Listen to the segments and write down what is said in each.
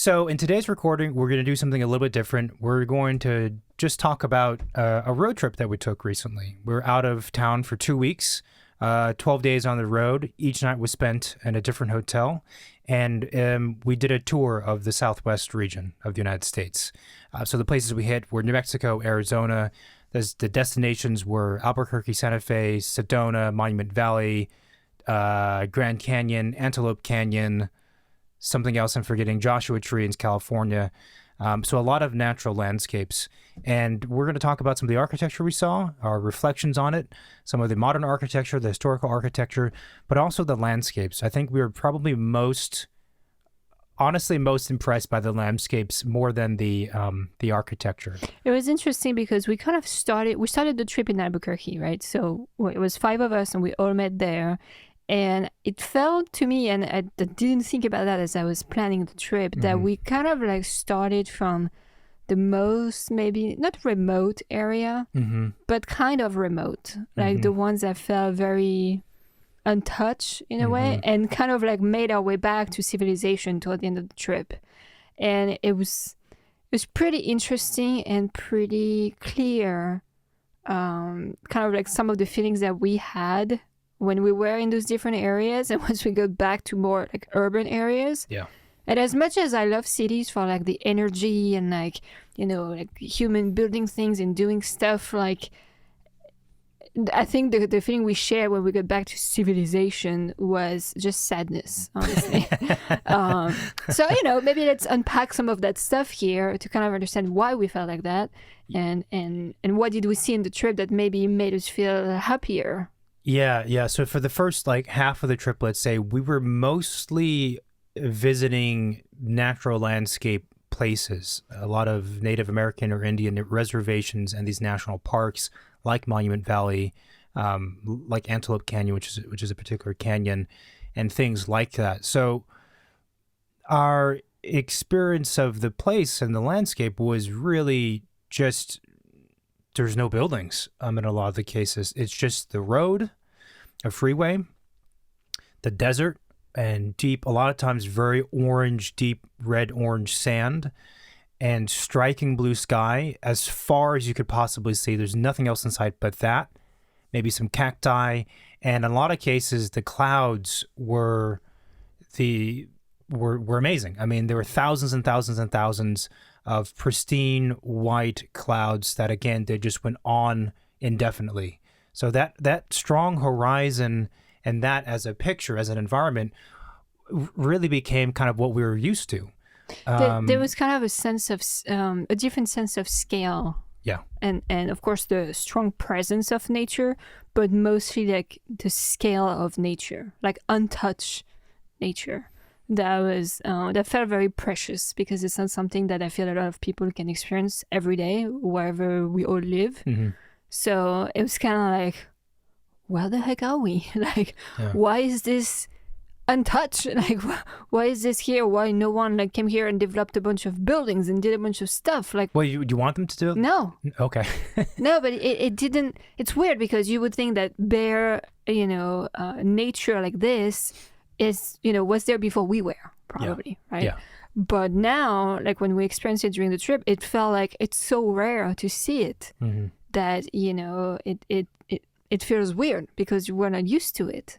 So in today's recording, we're going to do something a little bit different. We're going to just talk about a road trip that we took recently. We're out of town for 2 weeks, 12 days on the road. Each night was spent in a different hotel. And we did a tour of the southwest region of the United States. So the places we hit were New Mexico, Arizona. The destinations were Albuquerque, Santa Fe, Sedona, Monument Valley, Grand Canyon, Antelope Canyon, something else I'm forgetting, Joshua Tree in California. So a lot of natural landscapes. And we're going to talk about some of the architecture we saw, our reflections on it, some of the modern architecture, the historical architecture, but also the landscapes. I think we were probably most impressed by the landscapes more than the architecture. It was interesting because we started the trip in Albuquerque, right? So it was 5 of us and we all met there. And it felt to me, and I didn't think about that as I was planning the trip, that we kind of like started from the most, maybe not remote area, but kind of remote, like the ones that felt very untouched in a way, and kind of like made our way back to civilization toward the end of the trip. And it was pretty interesting and pretty clear, kind of like some of the feelings that we had when we were in those different areas, and once we got back to more like urban areas. Yeah. And as much as I love cities for like the energy and like, you know, like human building things and doing stuff, like I think the feeling we shared when we got back to civilization was just sadness, honestly. So, you know, maybe let's unpack some of that stuff here to kind of understand why we felt like that, and what did we see in the trip that maybe made us feel happier. Yeah. So for the first like half of the trip, let's say, we were mostly visiting natural landscape places, a lot of Native American or Indian reservations and these national parks like Monument Valley, like Antelope Canyon, which is a particular canyon, and things like that. So our experience of the place and the landscape was really just, there's no buildings in a lot of the cases. It's just the road, a freeway, the desert, and deep, a lot of times very orange, deep red-orange sand, and striking blue sky as far as you could possibly see. There's nothing else in sight but that, maybe some cacti, and in a lot of cases, the clouds were amazing. I mean, there were thousands and thousands and thousands of pristine white clouds that, again, they just went on indefinitely. So that strong horizon and that as a picture, as an environment, really became kind of what we were used to. There was kind of a sense of a different sense of scale. Yeah. And of course the strong presence of nature, but mostly like the scale of nature, like untouched nature. That felt very precious because it's not something that I feel a lot of people can experience every day wherever we all live. So it was kind of like, where the heck are we? Like, why is this untouched? Like, why is this here? Why no one like came here and developed a bunch of buildings and did a bunch of stuff? Like, well, you want them to do it? No. Okay. No, but it didn't. It's weird because you would think that bare, nature like this is, was there before we were, probably, right? Yeah. But now, like when we experienced it during the trip, it felt like it's so rare to see it that, it feels weird because we're not used to it.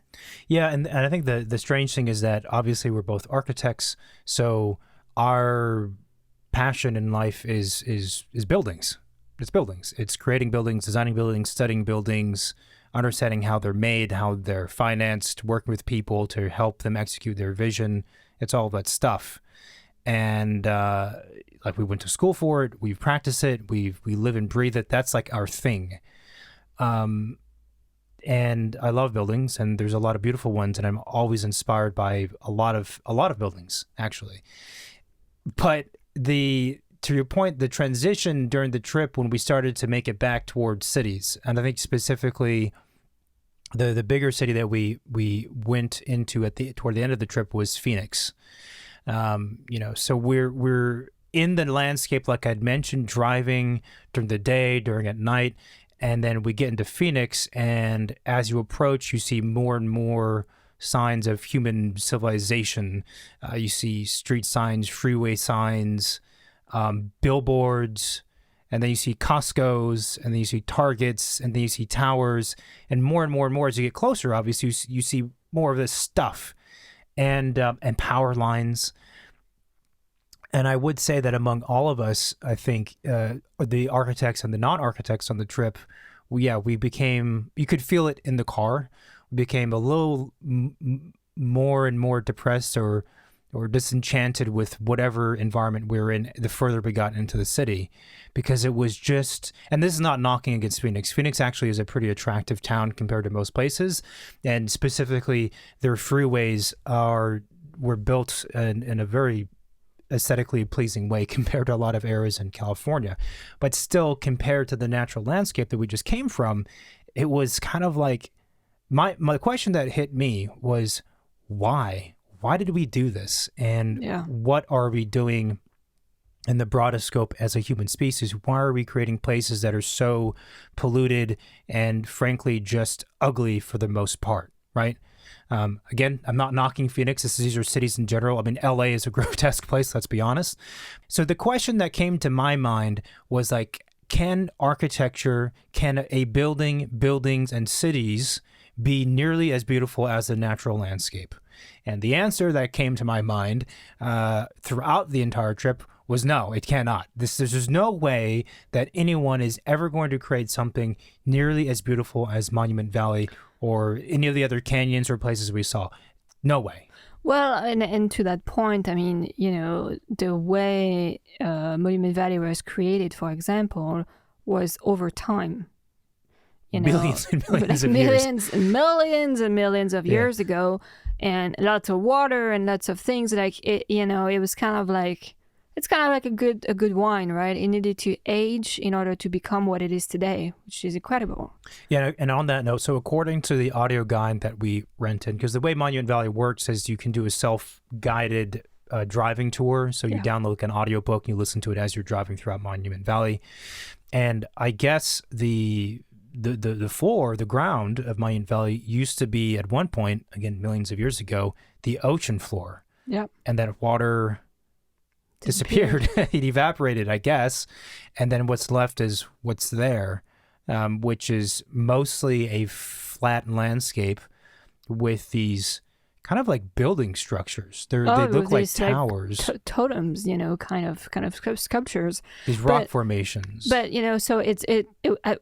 Yeah, and I think the strange thing is that obviously we're both architects, so our passion in life is buildings. It's buildings. It's creating buildings, designing buildings, studying buildings, understanding how they're made, how they're financed, working with people to help them execute their vision. It's all that stuff. And like we went to school for it, we've practiced it, we live and breathe it. That's like our thing. And I love buildings, and there's a lot of beautiful ones, and I'm always inspired by a lot of buildings, actually. But to your point, the transition during the trip when we started to make it back towards cities, and I think specifically the bigger city that we went into toward the end of the trip was Phoenix. So we're in the landscape, like I'd mentioned, driving during the day, during at night. And then we get into Phoenix, and as you approach, you see more and more signs of human civilization. You see street signs, freeway signs, billboards, and then you see Costco's, and then you see Targets, and then you see towers, and more and more as you get closer, obviously you see more of this stuff, and power lines. And I would say that among all of us, I think the architects and the non-architects on the trip, we became, you could feel it in the car, we became a little more and more depressed or disenchanted with whatever environment we were in the further we got into the city, because it was just, and this is not knocking against Phoenix. Phoenix actually is a pretty attractive town compared to most places, and specifically their freeways were built in a very aesthetically pleasing way compared to a lot of areas in California. But still, compared to the natural landscape that we just came from, it was kind of like, my question that hit me was, why? Why did we do this? And what are we doing in the broadest scope as a human species? Why are we creating places that are so polluted and frankly just ugly for the most part, right? Again, I'm not knocking Phoenix. These are cities in general. I mean, LA is a grotesque place, let's be honest. So the question that came to my mind was like, can architecture, can a buildings and cities be nearly as beautiful as the natural landscape? And the answer that came to my mind throughout the entire trip was no, it cannot. There's no way that anyone is ever going to create something nearly as beautiful as Monument Valley or any of the other canyons or places we saw. No way. Well, and to that point, I mean, the way Monument Valley was created, for example, was over time. Millions and millions of years. Millions and millions of years ago, and lots of water and lots of things. Like it was kind of like, it's kind of like a good wine, right? It needed to age in order to become what it is today, which is incredible. Yeah, and on that note, so according to the audio guide that we rented, because the way Monument Valley works is you can do a self-guided driving tour. So you download like an audio book and you listen to it as you're driving throughout Monument Valley. And I guess the floor, the ground of Monument Valley used to be at one point, again, millions of years ago, the ocean floor. Yeah. And that water disappeared. It evaporated, I guess. And then what's left is what's there, which is mostly a flat landscape with these kind of like building structures. They look like towers. Like totems, kind of sculptures. These rock formations. But, so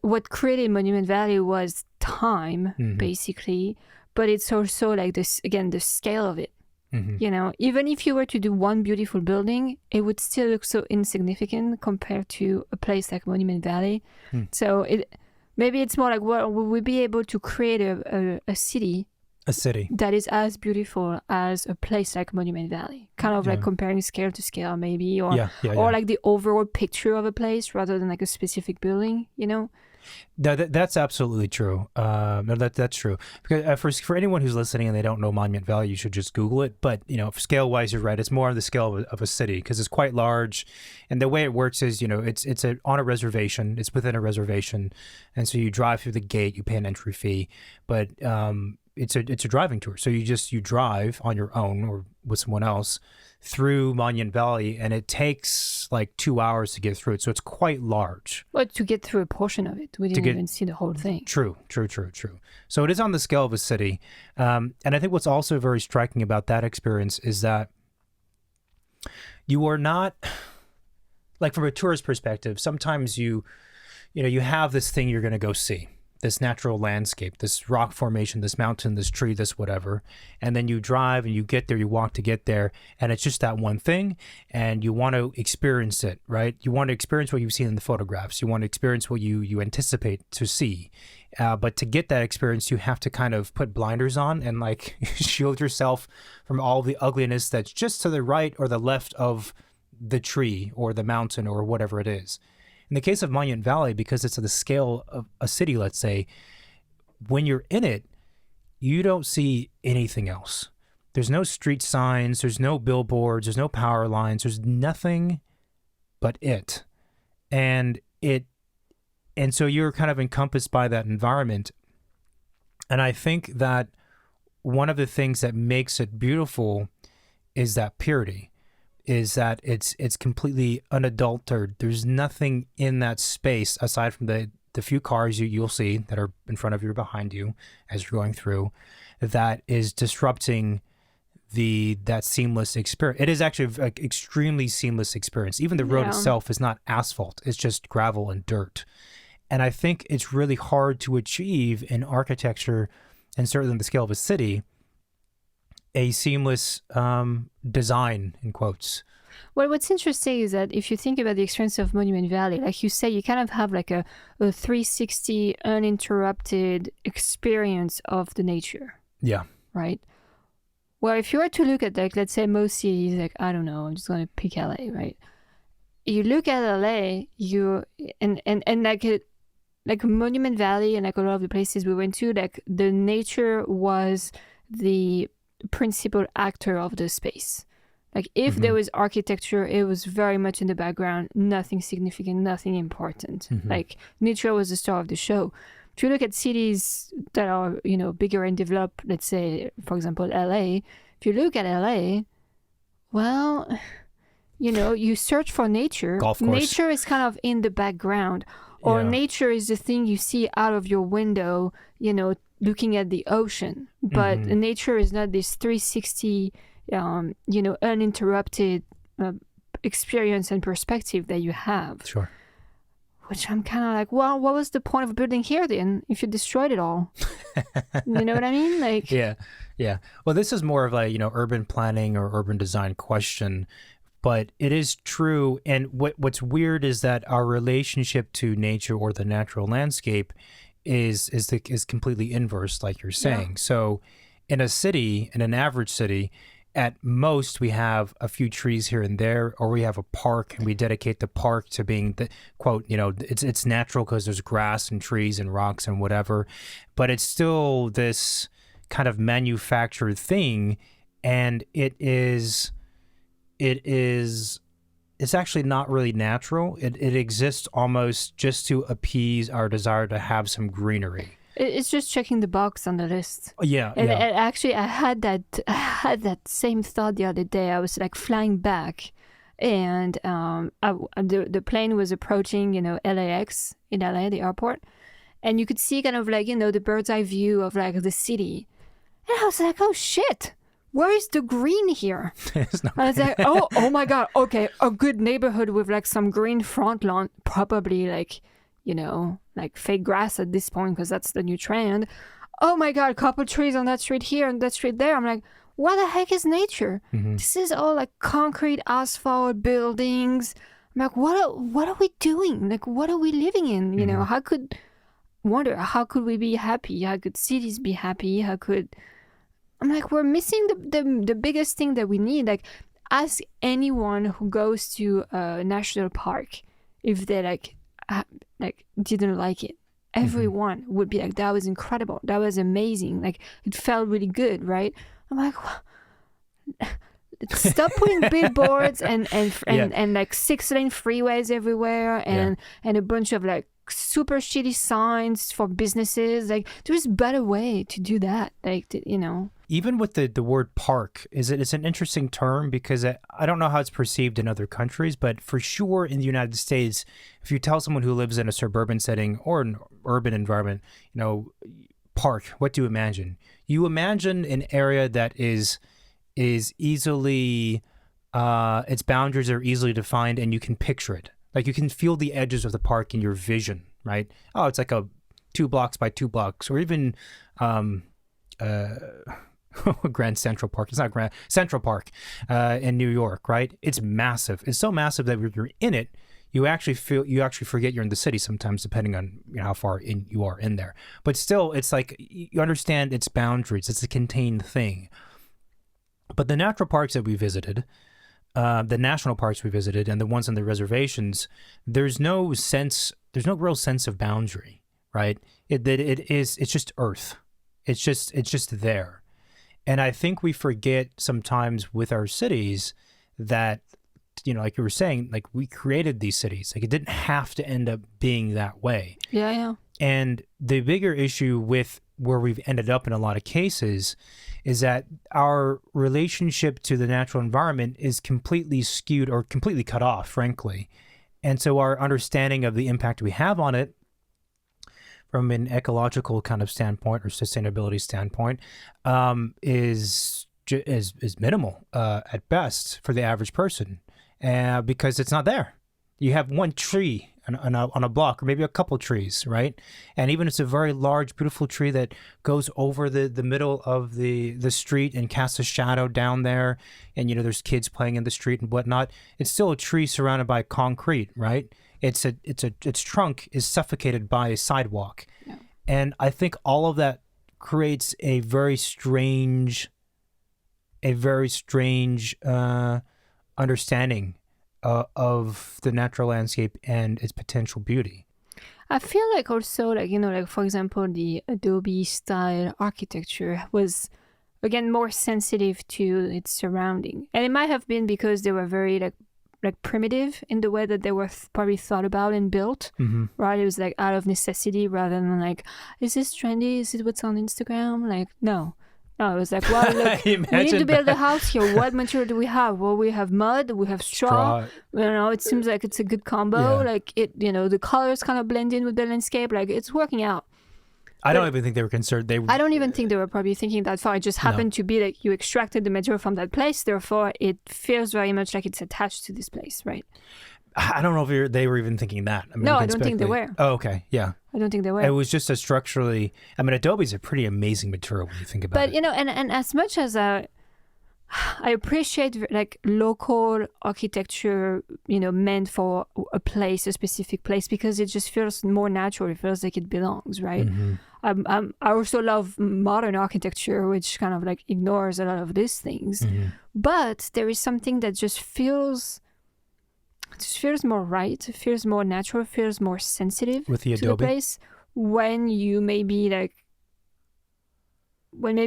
what created Monument Valley was time, basically. But it's also like this, again, the scale of it. Even if you were to do one beautiful building, it would still look so insignificant compared to a place like Monument Valley. So maybe it's more like, well, will we be able to create a city? A city that is as beautiful as a place like Monument Valley, kind of like comparing scale to scale, maybe, or like the overall picture of a place rather than like a specific building, That's absolutely true. That's true. Because for anyone who's listening and they don't know Monument Valley, you should just Google it. But scale wise, you're right. It's more on the scale of a city because it's quite large, and the way it works is it's on a reservation. It's within a reservation, and so you drive through the gate. You pay an entry fee, but it's a driving tour. So you drive on your own or with someone else through Monument Valley, and it takes like 2 hours to get through it. So it's quite large. Well, to get through a portion of it, we didn't even see the whole thing. True. So it is on the scale of a city. And I think what's also very striking about that experience is that you are not, like from a tourist perspective, sometimes you have this thing you're going to go see. This natural landscape, this rock formation, this mountain, this tree, this whatever. And then you drive and you get there, you walk to get there, and it's just that one thing, and you want to experience it, right? You want to experience what you've seen in the photographs. You want to experience what you anticipate to see. But to get that experience, you have to kind of put blinders on and like shield yourself from all the ugliness that's just to the right or the left of the tree or the mountain or whatever it is. In the case of Monument Valley, because it's at the scale of a city, let's say, when you're in it, you don't see anything else. There's no street signs, there's no billboards, there's no power lines, there's nothing but it. And so you're kind of encompassed by that environment. And I think that one of the things that makes it beautiful is that purity, is that it's completely unadulterated. There's nothing in that space aside from the few cars you'll see that are in front of you or behind you as you're going through that is disrupting that seamless experience. It is actually an extremely seamless experience. Even the road itself is not asphalt. It's just gravel and dirt. And I think it's really hard to achieve in architecture, and certainly on the scale of a city, a seamless design, in quotes. Well, what's interesting is that if you think about the experience of Monument Valley, like you say, you kind of have like a 360 uninterrupted experience of the nature. Yeah. Right? Well, if you were to look at, like, let's say most cities, like, I don't know, I'm just going to pick LA, right? You look at LA, and like Monument Valley and like a lot of the places we went to, like the nature was the principal actor of the space. Like if there was architecture, it was very much in the background, nothing significant, nothing important. Like nature was the star of the show. If you look at cities that are, you know, bigger and developed, let's say, for example, LA, if you look at LA, well, you know, you search for nature. Golf course. Nature is kind of in the background. Or nature is the thing you see out of your window, you know, looking at the ocean. But nature is not this 360, you know, uninterrupted experience and perspective that you have. Sure. Which I'm kind of like, well, what was the point of building here then if you destroyed it all? You know what I mean? Like, yeah. Well, this is more of a, you know, urban planning or urban design question. But it is true, and what's weird is that our relationship to nature or the natural landscape is completely inverse, like you're saying. Yeah. So, in a city, in an average city, at most we have a few trees here and there, or we have a park, and we dedicate the park to being the quote. You know, it's natural because there's grass and trees and rocks and whatever, but it's still this kind of manufactured thing, and it's actually not really natural. It exists almost just to appease our desire to have some greenery. It's just checking the box on the list. Yeah. And actually, I had that same thought the other day. I was like flying back, and the plane was approaching, you know, LAX in LA, the airport, and you could see kind of like, you know, the bird's eye view of like the city, and I was like, oh shit. Where is the green here? I was like, oh my God. Okay, a good neighborhood with like some green front lawn, probably like, you know, like fake grass at this point because that's the new trend. Oh my God, a couple trees on that street here and that street there. I'm like, what the heck is nature? This is all like concrete, asphalt, buildings. I'm like, what are we doing? Like, what are we living in? You know, how could we be happy? How could cities be happy? I'm like, we're missing the biggest thing that we need. Like, ask anyone who goes to a national park if they like didn't like it. Everyone would be like, that was incredible. That was amazing. Like, it felt really good, right? I'm like, stop putting billboards and like 6-lane freeways everywhere and a bunch of like super shitty signs for businesses. Like, there's a better way to do that. Like, you know. Even with the word park, it's an interesting term because I don't know how it's perceived in other countries, but for sure in the United States, if you tell someone who lives in a suburban setting or an urban environment, you know, park, what do you imagine? You imagine an area that is easily, its boundaries are easily defined and you can picture it. Like, you can feel the edges of the park in your vision, right? Oh, it's like a 2 blocks by 2 blocks, or even Grand Central Park. It's not Grand Central Park in New York, right? It's massive. It's so massive that when you're in it, you actually forget you're in the city sometimes, depending on, you know, how far in you are in there. But still, it's like you understand its boundaries. It's a contained thing. But the natural parks that we visited, the national parks we visited, and the ones on the reservations, there's no real sense of boundary, right? It's just earth. It's just there. And I think we forget sometimes with our cities that, you know, like you were saying, like, we created these cities. Like, it didn't have to end up being that way. Yeah. And the bigger issue with where we've ended up in a lot of cases is that our relationship to the natural environment is completely skewed or completely cut off, frankly. And so our understanding of the impact we have on it from an ecological kind of standpoint or sustainability standpoint is minimal at best for the average person, because it's not there. You have one tree on a block, or maybe a couple trees, right? And even it's a very large, beautiful tree that goes over the middle of the street and casts a shadow down there, and there's kids playing in the street and whatnot. It's still a tree surrounded by concrete, right? Its trunk is suffocated by a sidewalk. Yeah. And I think all of that creates a very strange understanding of the natural landscape and its potential beauty. I feel like also, like for example, the adobe style architecture was, again, more sensitive to its surrounding. And it might have been because they were very like primitive in the way that they were probably thought about and built, right? It was like out of necessity rather than like, is this trendy? Is it what's on Instagram? Like, no, it was like, well, look, we need to build a house here. What material do we have? Well, we have mud, we have straw. It seems like it's a good combo. Yeah. Like the colors kind of blend in with the landscape. Like it's working out. I don't even think they were concerned. I don't even think they were probably thinking that far. It just happened to be like you extracted the material from that place. Therefore, it feels very much like it's attached to this place, right? I don't know if they were even thinking that. I mean, no, I don't think they were. Oh, okay. Yeah. I don't think they were. It was just a structurally... I mean, adobe is a pretty amazing material when you think about it. But, and as much as I appreciate like local architecture, meant for a specific place, because it just feels more natural. It feels like it belongs, right? I also love modern architecture, which kind of like ignores a lot of these things. But there is something that just feels more right, feels more natural, feels more sensitive with the to adobe the place when you maybe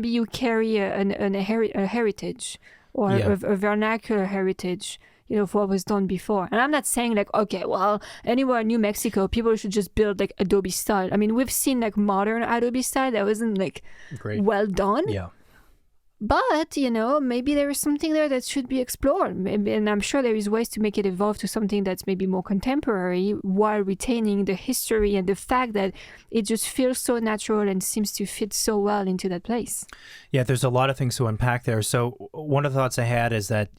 you carry a heritage or a vernacular heritage, for what was done before. And I'm not saying like, okay, well, anywhere in New Mexico, people should just build like adobe style. I mean, we've seen like modern adobe style that wasn't like great, well done. Yeah. But, maybe there is something there that should be explored. And I'm sure there is ways to make it evolve to something that's maybe more contemporary while retaining the history and the fact that it just feels so natural and seems to fit so well into that place. Yeah, there's a lot of things to unpack there. So one of the thoughts I had is that,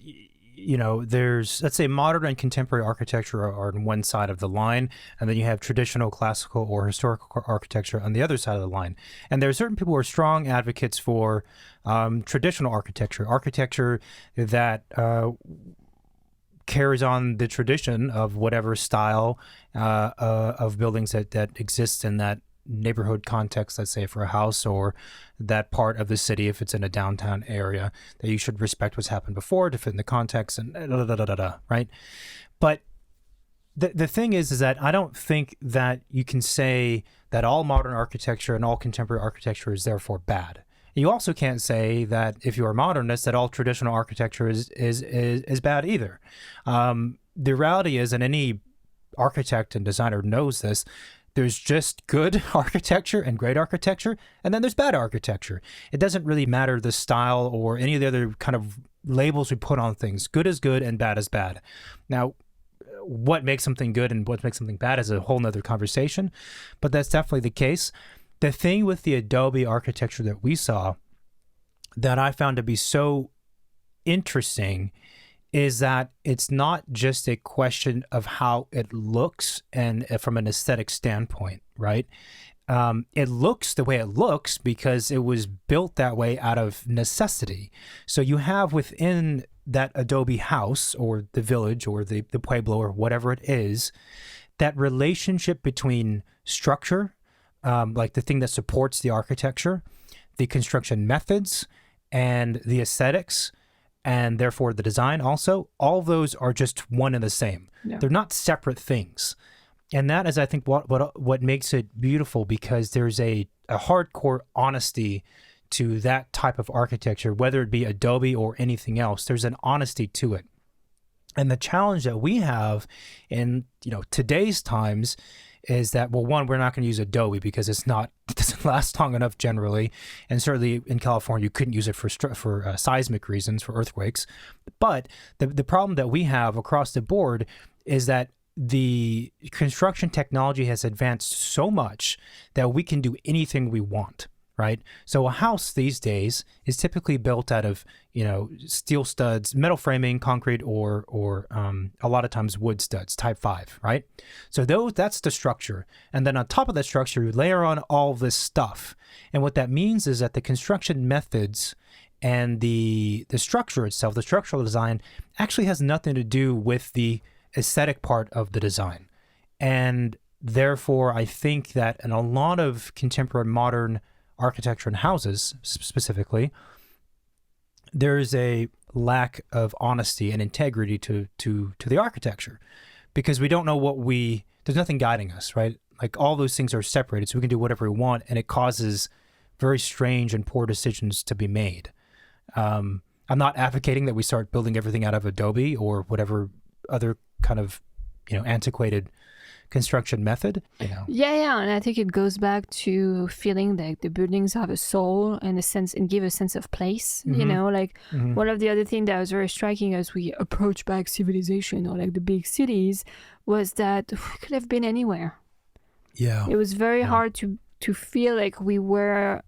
there's, let's say, modern and contemporary architecture are on one side of the line, and then you have traditional, classical, or historical architecture on the other side of the line. And there are certain people who are strong advocates for traditional architecture that carries on the tradition of whatever style of buildings that exists in that neighborhood context, let's say for a house, or that part of the city if it's in a downtown area, that you should respect what's happened before to fit in the context and right? But the thing is that I don't think that you can say that all modern architecture and all contemporary architecture is therefore bad. You also can't say that if you are modernist that all traditional architecture is bad either. The reality is, and any architect and designer knows this, there's just good architecture and great architecture, and then there's bad architecture. It doesn't really matter the style or any of the other kind of labels we put on things. Good is good and bad is bad. Now, what makes something good and what makes something bad is a whole nother conversation, but that's definitely the case. The thing with the adobe architecture that we saw that I found to be so interesting is that it's not just a question of how it looks and from an aesthetic standpoint, right? It looks the way it looks because it was built that way out of necessity. So you have within that adobe house or the village or the pueblo or whatever it is, that relationship between structure, like the thing that supports the architecture, the construction methods, and the aesthetics, and therefore the design also, all those are just one and the same. Yeah. They're not separate things. And that is, I think, what makes it beautiful, because there's a hardcore honesty to that type of architecture, whether it be adobe or anything else. There's an honesty to it. And the challenge that we have in today's times is that, well, one, we're not going to use adobe because it doesn't last long enough generally, and certainly in California you couldn't use it for seismic reasons, for earthquakes. But the problem that we have across the board is that the construction technology has advanced so much that we can do anything we want, right? So a house these days is typically built out of, steel studs, metal framing, concrete, or a lot of times wood studs, type 5, right? So that's the structure. And then on top of that structure, you layer on all this stuff. And what that means is that the construction methods and the structure itself, the structural design, actually has nothing to do with the aesthetic part of the design. And therefore, I think that in a lot of contemporary modern architecture and houses specifically, there is a lack of honesty and integrity to the architecture, because we don't know there's nothing guiding us, right? Like all those things are separated, so we can do whatever we want, and it causes very strange and poor decisions to be made. I'm not advocating that we start building everything out of Adobe or whatever other kind of, antiquated construction method. Yeah, and I think it goes back to feeling that the buildings have a soul and give a sense of place. One of the other things that was very striking as we approach back civilization or like the big cities was that we could have been anywhere. Yeah, it was very hard to feel like we were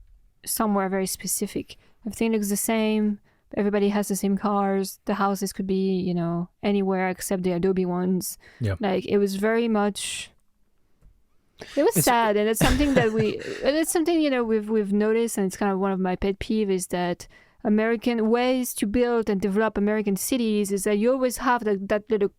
somewhere very specific. Everything looks the same. Everybody has the same cars. The houses could be, anywhere except the Adobe ones. Yeah. Like it was very much. It was sad, and it's something that we've noticed, and it's kind of one of my pet peeves is that American ways to build and develop American cities is that you always have that little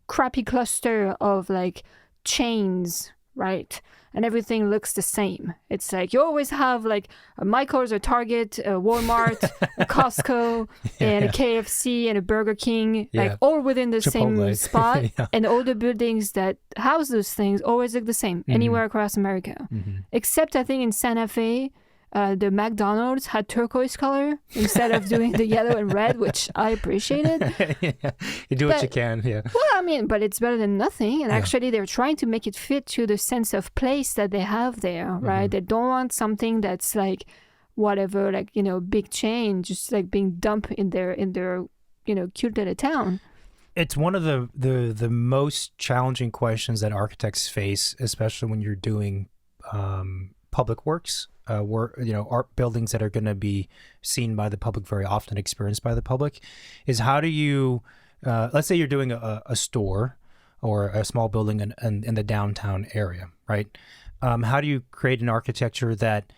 crappy cluster of like chains, right? And everything looks the same. It's like you always have like a Michael's, a Target, a Walmart, a Costco, and a KFC and a Burger King, like all within the same spot. And all the buildings that house those things always look the same anywhere across America. Except I think in Santa Fe, the McDonald's had turquoise color instead of doing the yellow and red, which I appreciated. You do what you can, Well, I mean, but it's better than nothing. And actually, they're trying to make it fit to the sense of place that they have there, right? They don't want something that's like whatever, like, big change, just like being dumped in their cute little town. It's one of the most challenging questions that architects face, especially when you're doing public works. Art buildings that are going to be seen by the public very often, experienced by the public, is how do you, let's say you're doing a store or a small building in the downtown area, right? How do you create an architecture that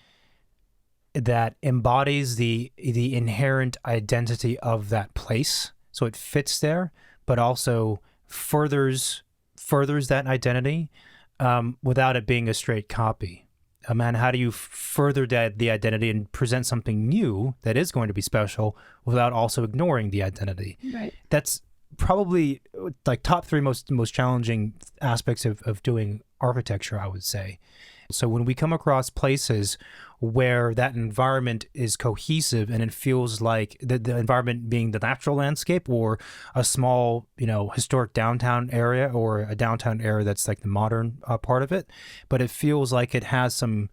embodies the inherent identity of that place, so it fits there, but also furthers that identity without it being a straight copy? And how do you further the identity and present something new that is going to be special without also ignoring the identity? Right. That's probably like top three most challenging aspects of doing architecture, I would say. So when we come across places where that environment is cohesive and it feels like the environment being the natural landscape or a small, historic downtown area or a downtown area that's like the modern part of it, but it feels like it has some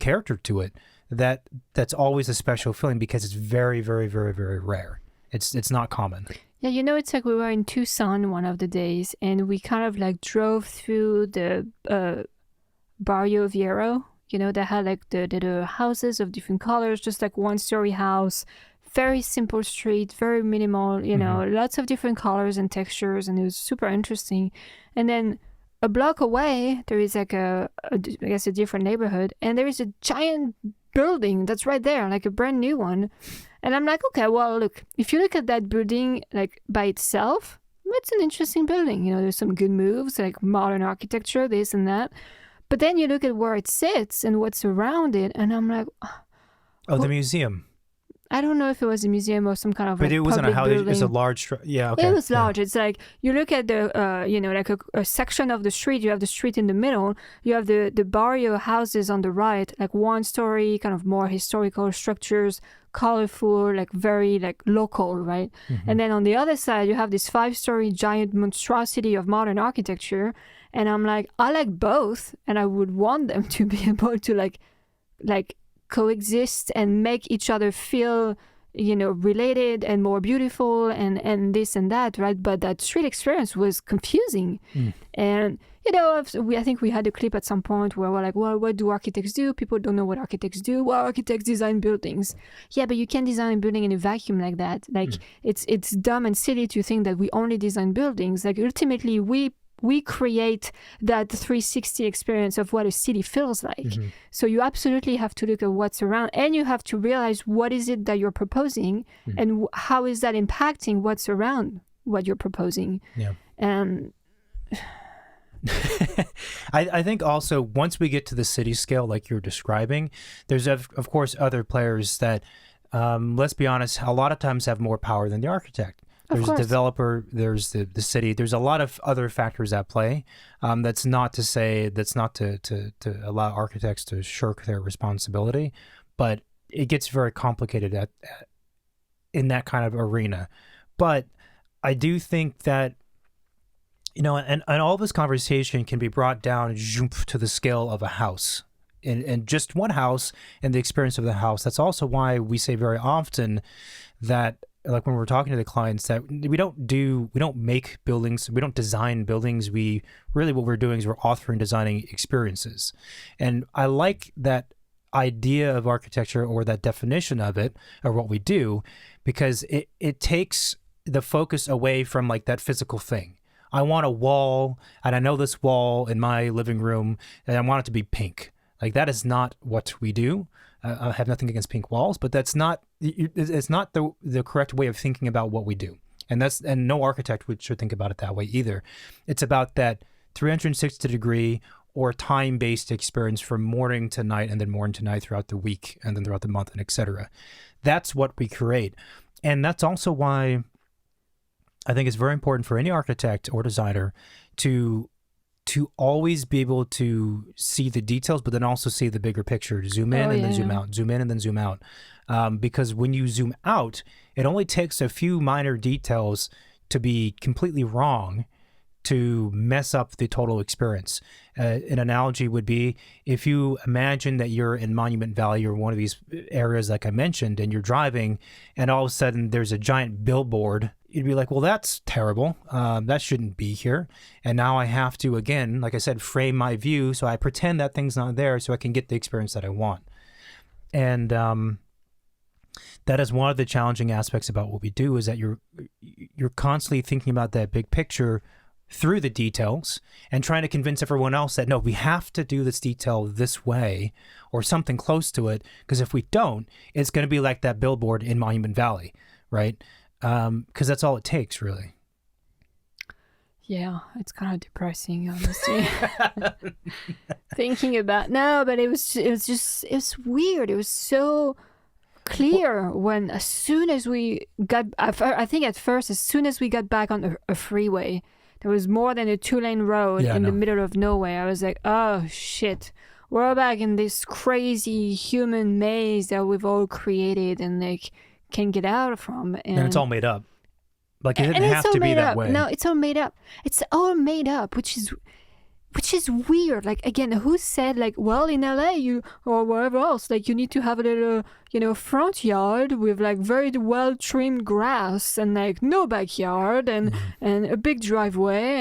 character to it, that's always a special feeling because it's very, very, very, very rare. It's not common. Yeah, it's like we were in Tucson one of the days and we kind of like drove through the Barrio Viejo, that had like the houses of different colors, just like one-story house, very simple street, very minimal, lots of different colors and textures, and it was super interesting. And then a block away, there is like I guess a different neighborhood, and there is a giant building that's right there, like a brand new one. And I'm like, okay, well, look, if you look at that building like by itself, it's an interesting building. There's some good moves, like modern architecture, this and that. But then you look at where it sits and what's around it, and I'm like... the museum. I don't know if it was a museum or some kind of But like it wasn't a public house. It was building. a large. Yeah. Okay. It was large. It's like you look at the, like a section of the street. You have the street in the middle. You have the barrio houses on the right, like one story, kind of more historical structures, colorful, like very like local, right? Mm-hmm. And then on the other side, you have this 5-story giant monstrosity of modern architecture. And I'm like, I like both, and I would want them to be able to like coexist and make each other feel, related and more beautiful and this and that, right? But that street experience was confusing. And I think we had a clip at some point where we're like, well, what do architects do? People don't know what architects do. Well, architects design buildings. Yeah, but you can't design a building in a vacuum like that. Like it's dumb and silly to think that we only design buildings. Like ultimately we create that 360 experience of what a city feels like. Mm-hmm. So you absolutely have to look at what's around, and you have to realize what is it that you're proposing and how is that impacting what's around what you're proposing. Yeah. And I think also once we get to the city scale, like you're describing, there's of course other players that, let's be honest, a lot of times have more power than the architect. There's a developer, there's the city, there's a lot of other factors at play. That's not to allow architects to shirk their responsibility, but it gets very complicated in that kind of arena. But I do think that, and all this conversation can be brought down to the scale of a house. And just one house and the experience of the house. That's also why we say very often that, like when we're talking to the clients, that we don't make buildings, we don't design buildings. What we're doing is we're authoring, designing experiences. And I like that idea of architecture, or that definition of it, or what we do, because it takes the focus away from like that physical thing. I want a wall, and I know this wall in my living room, and I want it to be pink. Like that is not what we do. I have nothing against pink walls, but it's not the correct way of thinking about what we do. And no architect should think about it that way either. It's about that 360-degree or time-based experience from morning to night, and then morning to night throughout the week, and then throughout the month, and etc. That's what we create. And that's also why I think it's very important for any architect or designer to always be able to see the details, but then also see the bigger picture, zoom in and then zoom out, zoom in and then zoom out. Because when you zoom out, it only takes a few minor details to be completely wrong to mess up the total experience. An analogy would be if you imagine that you're in Monument Valley or one of these areas like I mentioned, and you're driving, and all of a sudden there's a giant billboard. You'd be like, well, that's terrible. That shouldn't be here. And now I have to, again, like I said, frame my view. So I pretend that thing's not there so I can get the experience that I want. And that is one of the challenging aspects about what we do, is that you're constantly thinking about that big picture through the details and trying to convince everyone else that, no, we have to do this detail this way or something close to it. Because if we don't, it's going to be like that billboard in Monument Valley, right? Because that's all it takes, really. Yeah, it's kind of depressing, honestly. Thinking about but it was weird. It was so clear when as soon as we got, I think at first, as soon as we got back on a freeway, there was more than a 2-lane road the middle of nowhere. I was like, oh shit, we're back in this crazy human maze that we've all created and like can get out from. And it's all made up. Like it didn't have to be that way. No, it's all made up. It's all made up, which is weird. Like, again, who said, like, well, in LA or wherever else, like, you need to have a little, front yard with like very well trimmed grass and like no backyard and a big driveway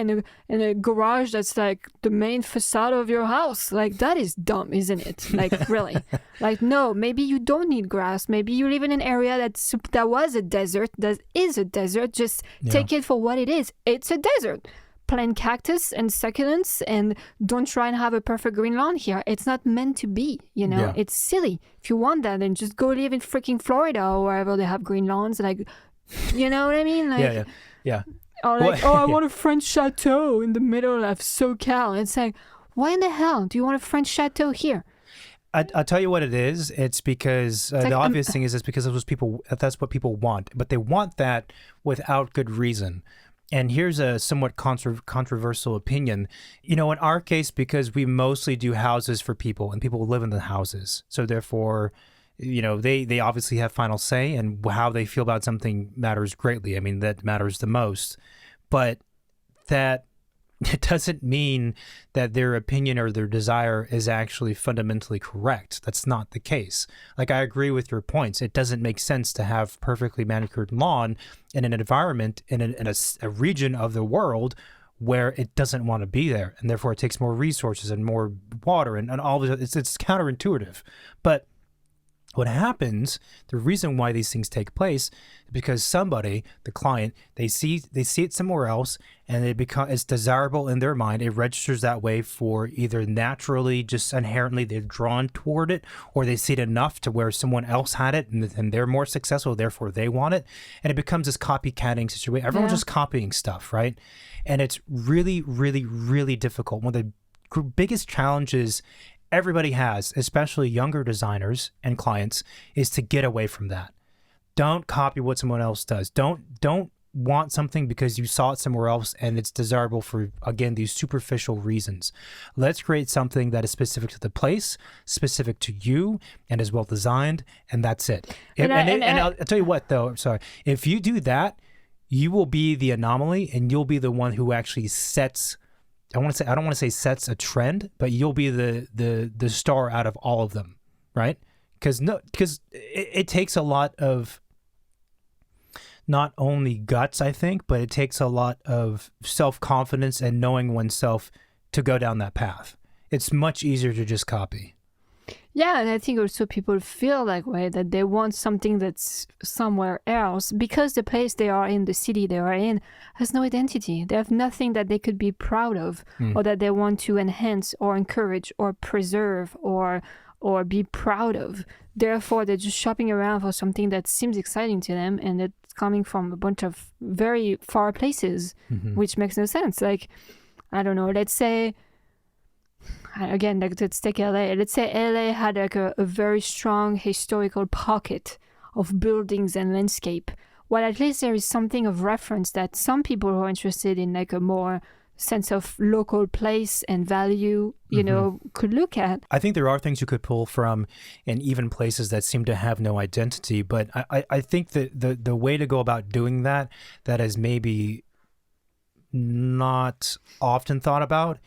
and a garage that's like the main facade of your house. Like, that is dumb, isn't it? Like, really? Like, no, maybe you don't need grass. Maybe you live in an area that was a desert, that is a desert. Just take it for what it is. It's a desert. Plant cactus and succulents, and don't try and have a perfect green lawn here. It's not meant to be, It's silly. If you want that, then just go live in freaking Florida or wherever they have green lawns. Like, you know what I mean? Like, yeah. Or like, I want a French chateau in the middle of SoCal. It's like, why in the hell do you want a French chateau here? I'll tell you what it is. It's because It's like the obvious thing is it's because that's what people want, but they want that without good reason. And here's a somewhat controversial opinion. In our case, because we mostly do houses for people and people live in the houses. So therefore, they obviously have final say, and how they feel about something matters greatly. I mean, that matters the most. But that it doesn't mean that their opinion or their desire is actually fundamentally correct. That's not the case. Like, I agree with your points. It doesn't make sense to have perfectly manicured lawn in an environment in a region of the world where it doesn't want to be there, and therefore it takes more resources and more water and all of it. It's counterintuitive. But what happens, the reason why these things take place, is because somebody, the client, they see it somewhere else, and it's desirable in their mind. It registers that way for either naturally, just inherently, they're drawn toward it, or they see it enough to where someone else had it, and they're more successful, therefore they want it, and it becomes this copycatting situation. Everyone's just copying stuff, right? And it's really, really, really difficult. One of the biggest challenges everybody has, especially younger designers and clients, is to get away from that. Don't copy what someone else does. Don't want something because you saw it somewhere else and it's desirable for, again, these superficial reasons. Let's create something that is specific to the place, specific to you, and is well designed, and that's it. And I'll tell you what, though, I'm sorry. If you do that, you will be the anomaly, and you'll be the one who actually sets, I don't want to say sets a trend, but you'll be the star out of all of them, right? Because it takes a lot of not only guts, I think, but it takes a lot of self-confidence and knowing oneself to go down that path. It's much easier to just copy. Yeah, and I think also people feel that way, that they want something that's somewhere else because the place they are in, the city they are in, has no identity. They have nothing that they could be proud of or that they want to enhance or encourage or preserve or be proud of. Therefore, they're just shopping around for something that seems exciting to them, and it's coming from a bunch of very far places, which makes no sense. Like, I don't know, let's say, again, let's take LA. Let's say LA had like a very strong historical pocket of buildings and landscape. Well, at least there is something of reference that some people who are interested in like a more sense of local place and value, could look at. I think there are things you could pull from in even places that seem to have no identity. But I think that the way to go about doing that is maybe not often thought about,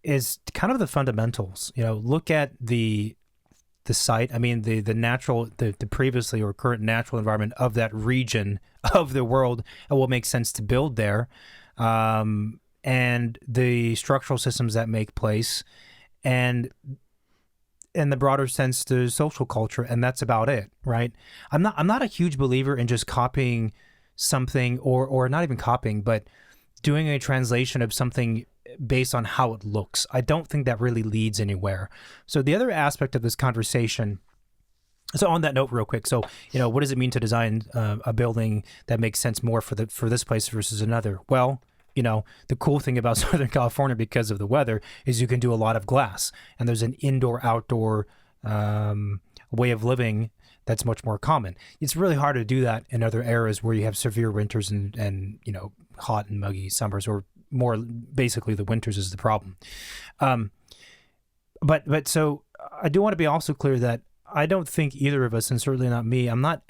is kind of the fundamentals. Look at the site. I mean, the natural, the previously or current natural environment of that region of the world, and what makes sense to build there, and the structural systems that make place, and in the broader sense, the social culture, and that's about it, right? I'm not a huge believer in just copying something, or not even copying, but doing a translation of something based on how it looks. I don't think that really leads anywhere. So the other aspect of this conversation, so on that note real quick, so what does it mean to design a building that makes sense more for this place versus another? Well, the cool thing about Southern California, because of the weather, is you can do a lot of glass, and there's an indoor-outdoor way of living that's much more common. It's really hard to do that in other areas where you have severe winters and hot and muggy summers, or more basically the winters is the problem. But so I do want to be also clear that I don't think either of us, and certainly not me, I'm not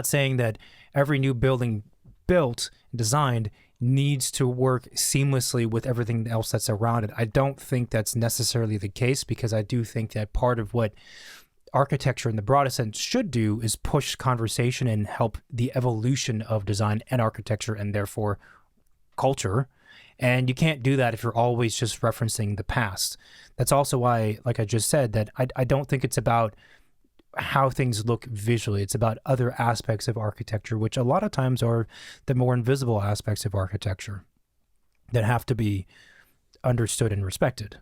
saying that every new building built, designed, needs to work seamlessly with everything else that's around it. I don't think that's necessarily the case, because I do think that part of what architecture in the broadest sense should do is push conversation and help the evolution of design and architecture, and therefore culture. And you can't do that if you're always just referencing the past. That's also why, like I just said, that I don't think it's about how things look visually. It's about other aspects of architecture, which a lot of times are the more invisible aspects of architecture that have to be understood and respected.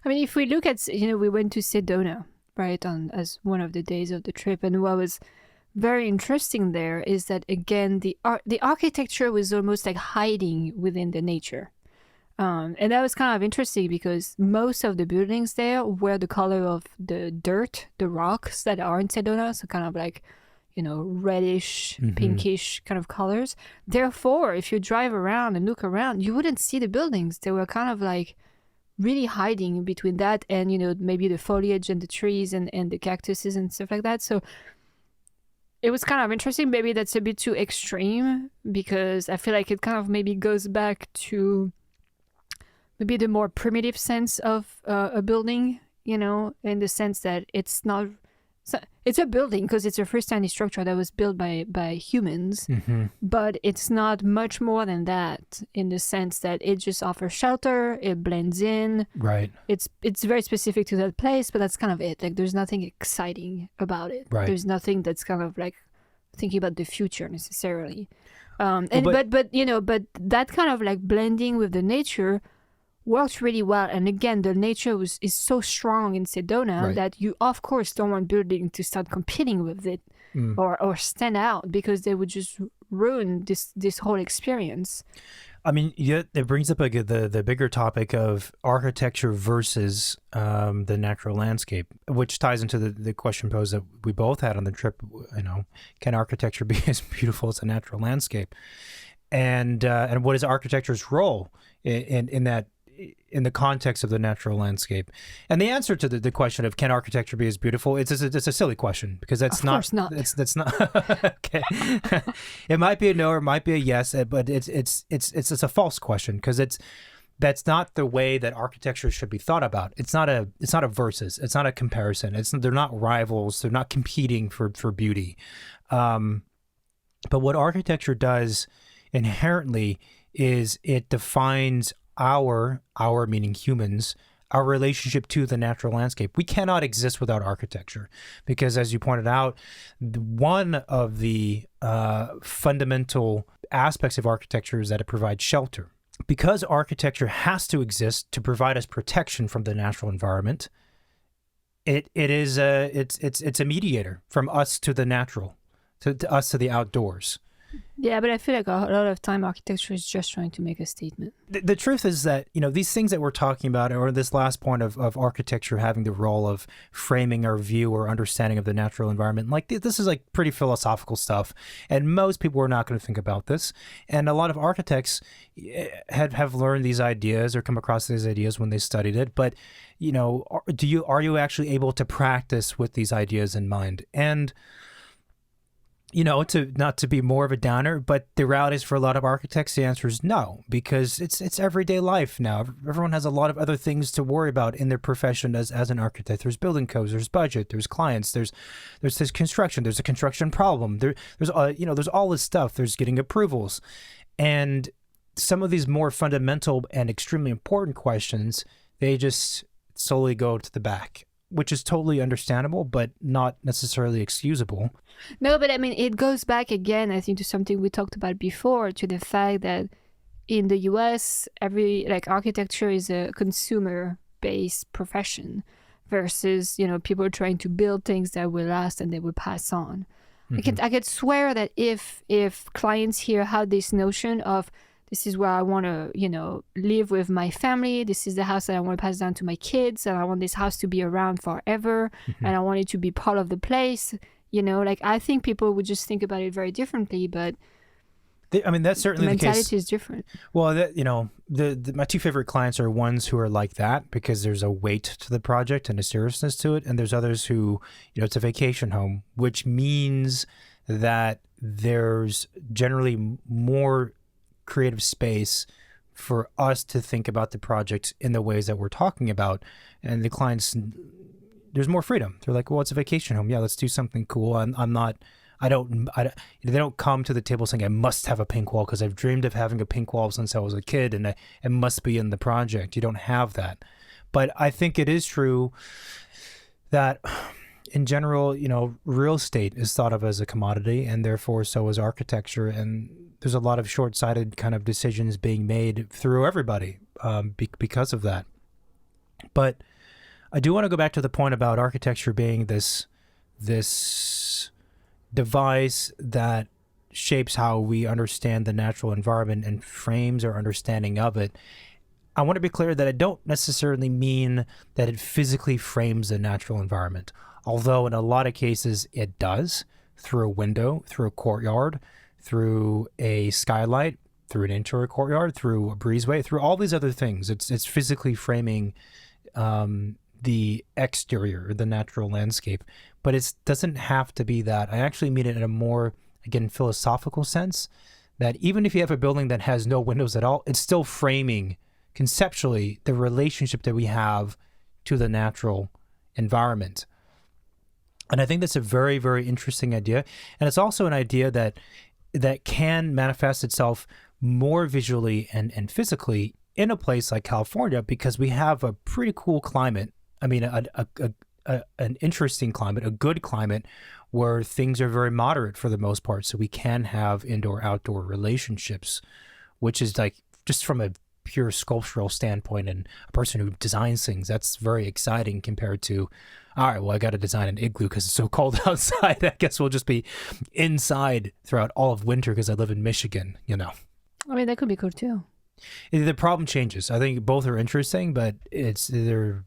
I mean, if we look at, we went to Sedona, right, as one of the days of the trip, and what was very interesting there is that, again, the architecture was almost like hiding within the nature. And that was kind of interesting because most of the buildings there were the color of the dirt, the rocks that are in Sedona, so kind of like, reddish, pinkish kind of colors. Therefore, if you drive around and look around, you wouldn't see the buildings. They were kind of like really hiding between that and, maybe the foliage and the trees and the cactuses and stuff like that. So it was kind of interesting. Maybe that's a bit too extreme because I feel like it kind of maybe goes back to maybe the more primitive sense of a building, in the sense that it's a building because it's a freestanding structure that was built by humans, but it's not much more than that in the sense that it just offers shelter, it blends in. Right. It's very specific to that place, but that's kind of it. Like there's nothing exciting about it. Right. There's nothing that's kind of like thinking about the future necessarily. But that kind of like blending with the nature works really well. And again, the nature is so strong in Sedona that you, of course, don't want building to start competing with it or stand out because they would just ruin this whole experience. I mean, it brings up the bigger topic of architecture versus the natural landscape, which ties into the question posed that we both had on the trip. Can architecture be as beautiful as a natural landscape? And what is architecture's role in that? In the context of the natural landscape? And the answer to the question of can architecture be as beautiful, it's a silly question because that's of course not. That's not okay. It might be a no or it might be a yes, but it's a false question because that's not the way that architecture should be thought about. It's not a versus. It's not a comparison. They're not rivals. They're not competing for beauty. But what architecture does inherently is it defines our meaning humans, our relationship to the natural landscape. We cannot exist without architecture because, as you pointed out, one of the fundamental aspects of architecture is that it provides shelter. Because architecture has to exist to provide us protection from the natural environment, it's a mediator from us to the natural, to us to the outdoors. Yeah, but I feel like a lot of time architecture is just trying to make a statement. The truth is that, these things that we're talking about, or this last point of architecture having the role of framing our view or understanding of the natural environment, like this is like pretty philosophical stuff. And most people are not going to think about this. And a lot of architects have learned these ideas or come across these ideas when they studied it. But, are you actually able to practice with these ideas in mind? And not to be more of a downer, but the reality is for a lot of architects, the answer is no, because it's everyday life now. Everyone has a lot of other things to worry about in their profession as an architect. There's building codes, there's budget, there's clients, there's this construction, there's a construction problem. There's all this stuff. There's getting approvals, and some of these more fundamental and extremely important questions, they just solely go to the back, which is totally understandable, but not necessarily excusable. No, but I mean, it goes back again, I think, to something we talked about before, to the fact that in the US, architecture is a consumer-based profession versus, people trying to build things that will last and they will pass on. Mm-hmm. I could swear that if clients here had this notion of, this is where I want to, live with my family. This is the house that I want to pass down to my kids. And I want this house to be around forever. Mm-hmm. And I want it to be part of the place. I think people would just think about it very differently. But that's certainly the case. The mentality is different. Well, my two favorite clients are ones who are like that because there's a weight to the project and a seriousness to it. And there's others who, it's a vacation home, which means that there's generally more creative space for us to think about the project in the ways that we're talking about, and the clients, there's more freedom. They're like, well, it's a vacation home, yeah, let's do something cool. They don't come to the table saying I must have a pink wall because I've dreamed of having a pink wall since I was a kid and it must be in the project. You don't have that. But I think it is true that in general, real estate is thought of as a commodity, and therefore so is architecture. And there's a lot of short-sighted kind of decisions being made through everybody because of that. But I do want to go back to the point about architecture being this device that shapes how we understand the natural environment and frames our understanding of it. I want to be clear that I don't necessarily mean that it physically frames the natural environment, although in a lot of cases it does, through a window, through a courtyard, through a skylight, through an interior courtyard, through a breezeway, through all these other things. It's physically framing the exterior, the natural landscape, but it doesn't have to be that. I actually mean it in a more, again, philosophical sense, that even if you have a building that has no windows at all, it's still framing conceptually the relationship that we have to the natural environment. And I think that's a very, very interesting idea. And it's also an idea that can manifest itself more visually and physically in a place like California, because we have a pretty cool climate. I mean, an interesting climate, a good climate, where things are very moderate for the most part. So we can have indoor-outdoor relationships, which is like, just from a pure sculptural standpoint and a person who designs things, that's very exciting compared to, all right, well, I got to design an igloo because it's so cold outside. I guess we'll just be inside throughout all of winter because I live in Michigan, you know. I mean, that could be cool too. The problem changes. I think both are interesting, but the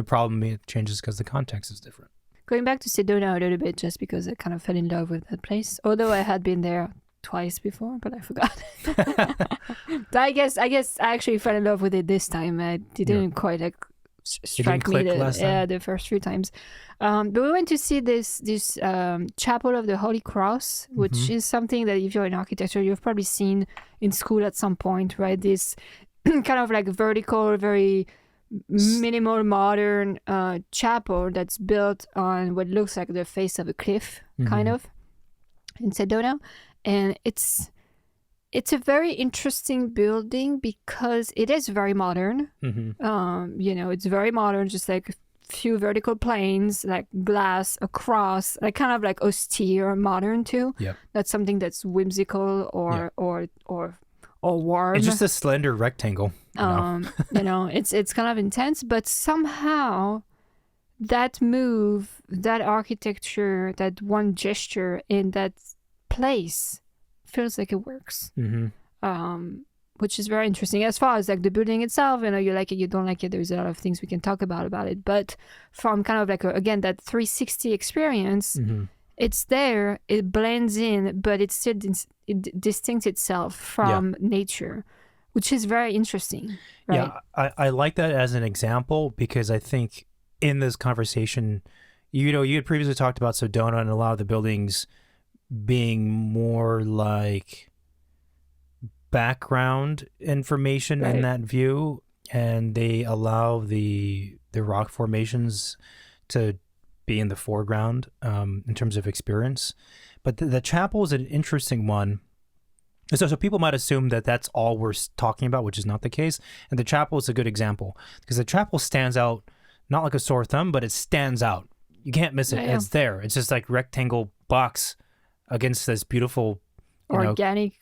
problem changes because the context is different. Going back to Sedona a little bit, just because I kind of fell in love with that place, although I had been there twice before, but I forgot. But I guess I actually fell in love with it this time. It didn't quite strike me the first few times. But we went to see this Chapel of the Holy Cross, which is something that if you're in architecture, you've probably seen in school at some point, right? This kind of like vertical, very minimal modern chapel that's built on what looks like the face of a cliff, kind of, in Sedona. And it's a very interesting building because it is very modern. It's very modern, just like a few vertical planes, like glass across, like kind of like austere modern too. Yeah. That's something that's whimsical or warm. It's just a slender rectangle. It's kind of intense, but somehow that move, that architecture, that one gesture in that place feels like it works. Which is very interesting. As far as like the building itself, you like it, you don't like it, there's a lot of things we can talk about it, but from kind of like again that 360 experience, it's there, it blends in, but it still distincts itself from nature, which is very interesting, right? Yeah, I like that as an example, because I think in this conversation, you had previously talked about Sedona and a lot of the buildings being more like background information in that view, and they allow the rock formations to be in the foreground in terms of experience. But the chapel is an interesting one. So people might assume that that's all we're talking about, which is not the case. And the chapel is a good example, because the chapel stands out, not like a sore thumb, but it stands out. You can't miss it. It's there. It's just like rectangle box against this beautiful organic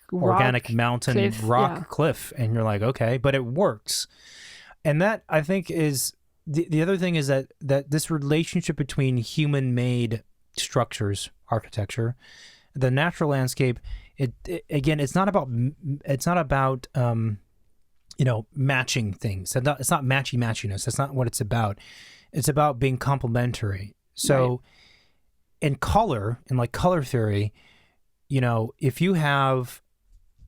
mountain cliff, and you're like, okay, but it works. And that, I think, is the other thing, is that this relationship between human-made structures, architecture, the natural landscape, again, it's not about matching things. It's not matchiness. That's not what it's about. It's about being complementary. So in color theory, if you have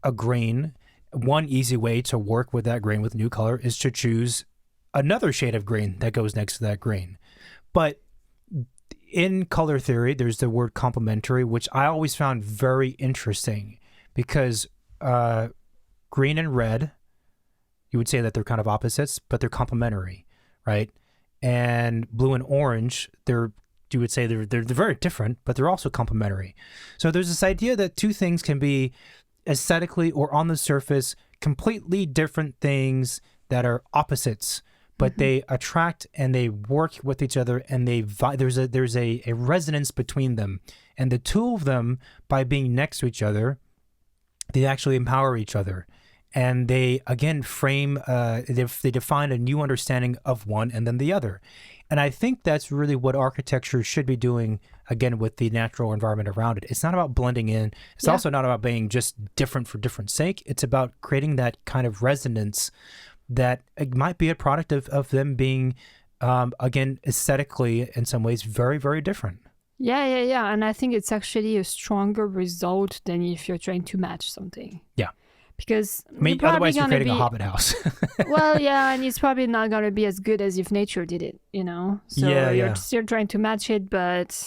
a grain, one easy way to work with that grain with new color is to choose another shade of green that goes next to that grain. But in color theory, there's the word complementary, which I always found very interesting, because green and red, you would say that they're kind of opposites, but they're complementary, right? And blue and orange, you would say they're very different, but they're also complementary. So there's this idea that two things can be aesthetically or on the surface completely different things that are opposites, but they attract and they work with each other, and there's a resonance between them. And the two of them, by being next to each other, they actually empower each other. And they, again, they define a new understanding of one and then the other. And I think that's really what architecture should be doing, again, with the natural environment around it. It's not about blending in. It's also not about being just different for different sake. It's about creating that kind of resonance that it might be a product of them being, again, aesthetically in some ways very, very different. Yeah. And I think it's actually a stronger result than if you're trying to match something. Yeah. Because I mean, otherwise you're creating a Hobbit house. Well, yeah, and it's probably not going to be as good as if nature did it, you know? So you're still trying to match it, but...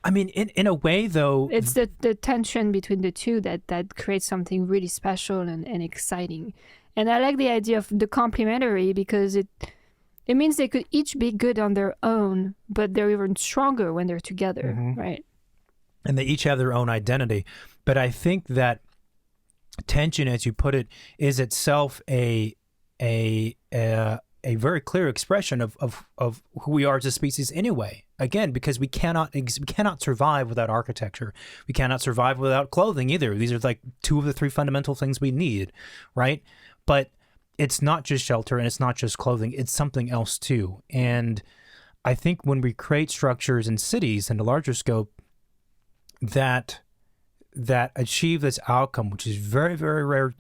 I mean, in a way, though... It's the tension between the two that creates something really special and exciting. And I like the idea of the complementary because it means they could each be good on their own, but they're even stronger when they're together, right? And they each have their own identity. But I think that tension, as you put it, is itself a very clear expression of who we are as a species anyway. Again, because we cannot survive without architecture. We cannot survive without clothing either. These are like two of the three fundamental things we need, right? But it's not just shelter and it's not just clothing. It's something else too. And I think when we create structures in cities in a larger scope that achieve this outcome, which is very, very rare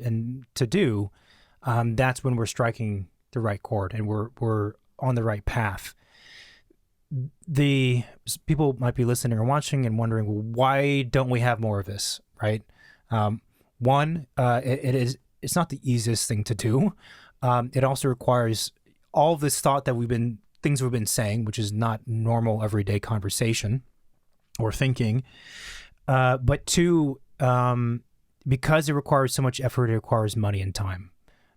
to do, that's when we're striking the right chord and we're on the right path. The people might be listening or watching and wondering, well, why don't we have more of this, right? It's not the easiest thing to do. It also requires all this thought that things we've been saying, which is not normal everyday conversation or thinking. But two, because it requires so much effort, it requires money and time.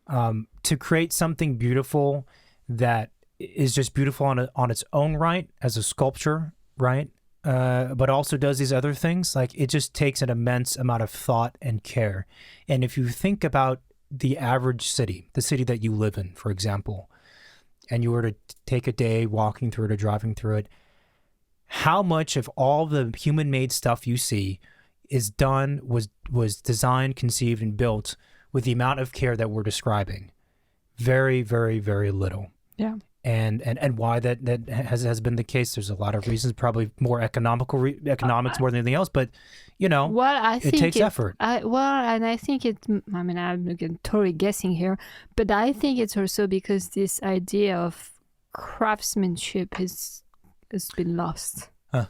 To create something beautiful that is just beautiful on its own right as a sculpture, right? But also does these other things, like it just takes an immense amount of thought and care. And if you think about the average city, the city that you live in, for example, and you were to take a day walking through it or driving through it, how much of all the human-made stuff you see was designed, conceived, and built with the amount of care that we're describing? Very, very, very little. Yeah. And why that has been the case? There's a lot of reasons, probably more economics more than anything else. But it takes effort. And I think I'm totally guessing here, but I think it's also because this idea of craftsmanship has been lost. Huh.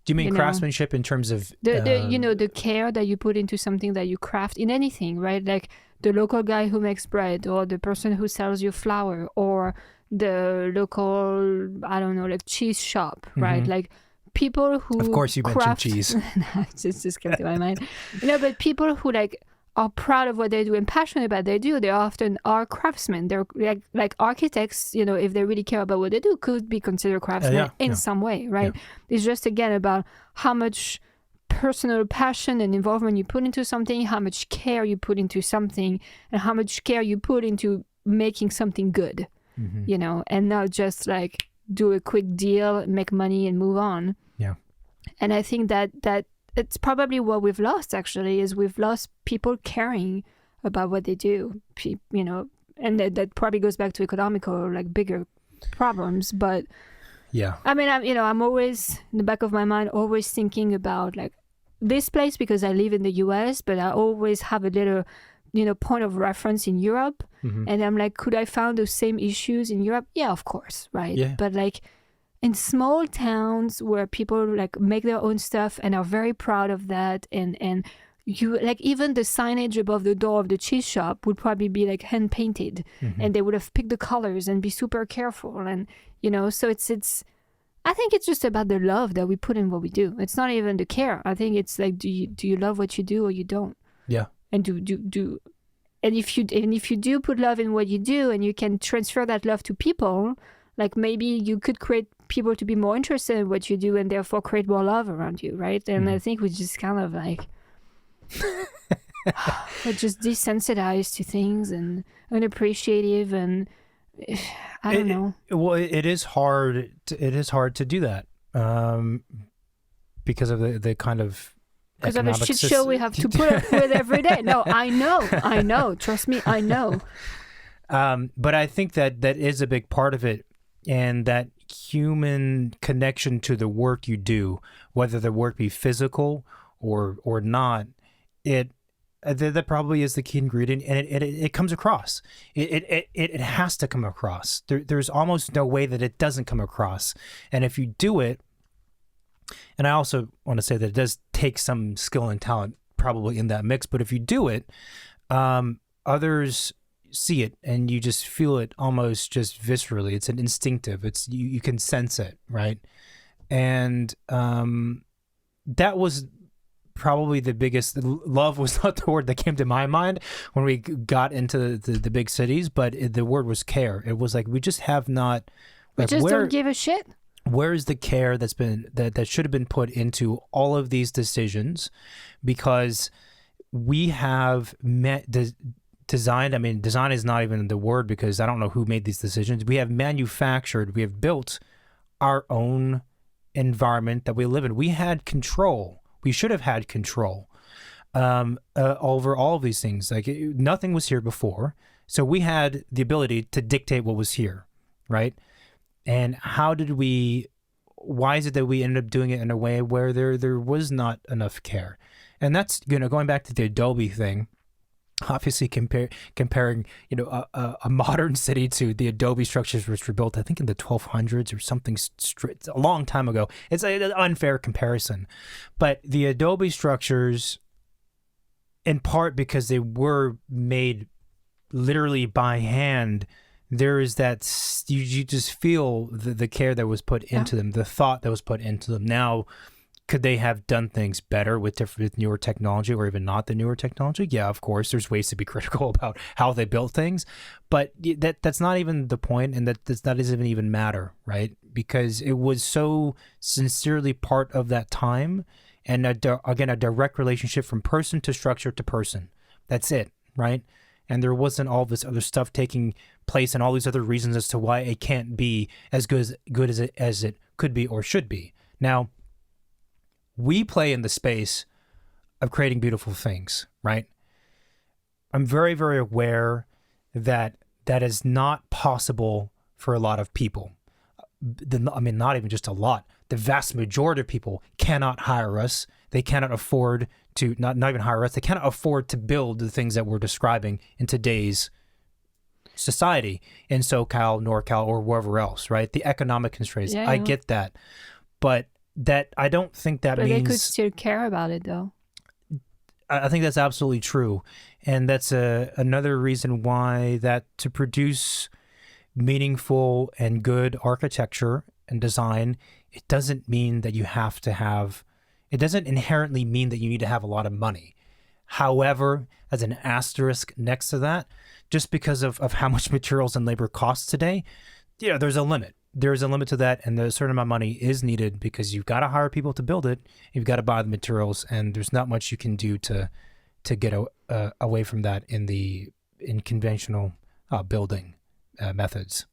Do you mean craftsmanship in terms of the care that you put into something that you craft in anything, right? Like the local guy who makes bread, or the person who sells you flour, or the local, I don't know, like cheese shop, right? Like people who of course you mentioned cheese. just came to my mind. But people who are proud of what they do and passionate about what they do, they often are craftsmen. They're like architects, if they really care about what they do, could be considered craftsmen in some way, right? Yeah. It's just, again, about how much personal passion and involvement you put into something, how much care you put into something, and how much care you put into making something good, and not just like do a quick deal, make money, and move on. Yeah. And I think that it's probably what we've lost, actually, is we've lost people caring about what they do, and that probably goes back to economical, bigger problems. But yeah, I mean, I'm always, in the back of my mind, always thinking about this place because I live in the US, but I always have a little, point of reference in Europe. And I'm like, could I find those same issues in Europe? Yeah, of course, right? Yeah. But in small towns where people make their own stuff and are very proud of that, and you even the signage above the door of the cheese shop would probably be hand painted, and they would have picked the colors and be super careful, and so it's I think it's just about the love that we put in what we do. It's not even the care. I think it's do you love what you do or you don't? Yeah. And and if you do put love in what you do, and you can transfer that love to people, maybe you could create people to be more interested in what you do and therefore create more love around you, right? And I think we just kind of we're just desensitized to things and unappreciative, and I don't know. Well, it is hard. It is hard to do that because of the kind of because of the shit show we have to put up with every day. No, I know. Trust me, I know. But I think that is a big part of it, and that human connection to the work you do, whether the work be physical or not, it That probably is the key ingredient, and it comes across. It has to come across. There's almost no way that it doesn't come across. And if you do it, and I also want to say that it does take some skill and talent probably in that mix, but if you do it, others see it and you just feel it almost just viscerally. It's an instinctive. It's you can sense it, right? And that was probably the biggest. Love was not the word that came to my mind when we got into the big cities, but the word was care. It was like we just have not. We just don't give a shit. Where is the care that's been that should have been put into all of these decisions? Because we have designed. I mean, design is not even the word because I don't know who made these decisions. We have manufactured. We have built our own environment that we live in. We had control. We should have had control over all of these things. Like nothing was here before, so we had the ability to dictate what was here, right? And why is it that we ended up doing it in a way where there was not enough care? And that's, going back to the adobe thing, obviously comparing, a modern city to the adobe structures which were built, I think in the 1200s or something, a long time ago. It's an unfair comparison. But the adobe structures, in part because they were made literally by hand, there is that you just feel the care that was put into them, the thought that was put into them. Now, could they have done things better with newer technology or even not the newer technology? Yeah, of course. There's ways to be critical about how they built things, but that's not even the point, and that doesn't even matter, right? Because it was so sincerely part of that time, and again, a direct relationship from person to structure to person. That's it, right? And there wasn't all this other stuff taking place and all these other reasons as to why it can't be as good as it could be or should be. Now, we play in the space of creating beautiful things, right? I'm very, very aware that that is not possible for a lot of people. I mean, not even just a lot. The vast majority of people cannot hire us. They cannot afford to, not even hire us, they cannot afford to build the things that we're describing in today's society, in SoCal, NorCal, or wherever else, right? The economic constraints. Yeah, I get that. But I don't think that means... But they could still care about it, though. I think that's absolutely true. And that's another reason why that to produce meaningful and good architecture and design, it doesn't mean that you have to have... It doesn't inherently mean that you need to have a lot of money. However, as an asterisk next to that, just because of how much materials and labor costs today, there's a limit. There's a limit to that, and a certain amount of money is needed because you've got to hire people to build it. You've got to buy the materials, and there's not much you can do to get away from that in conventional building methods.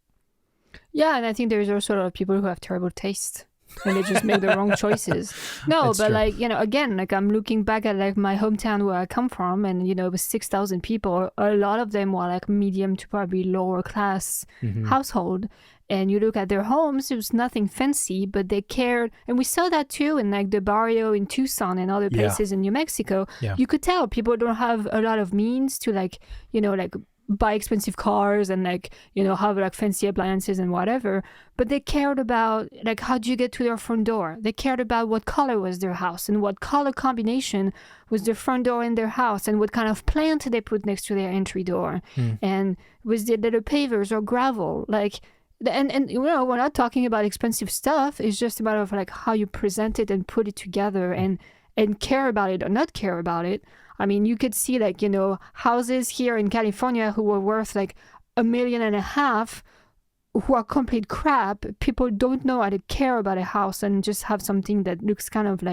Yeah, and I think there's also a lot of people who have terrible taste. And they just make the wrong choices. No, That's but true. again, I'm looking back at my hometown where I come from, and it was 6,000 people. A lot of them were medium to probably lower class household. And you look at their homes, it was nothing fancy, but they cared. And we saw that too in the barrio in Tucson and other places in New Mexico. Yeah. You could tell people don't have a lot of means to buy expensive cars and have fancy appliances and whatever, but they cared about how do you get to their front door. They cared about what color was their house and what color combination was the front door in their house and what kind of plant they put next to their entry door. And was the pavers or gravel. And we're not talking about expensive stuff. It's just a matter of how you present it and put it together and care about it or not care about it. I mean, you could see houses here in California who were worth $1.5 million who are complete crap. People don't know how to care about a house and just have something that looks kind of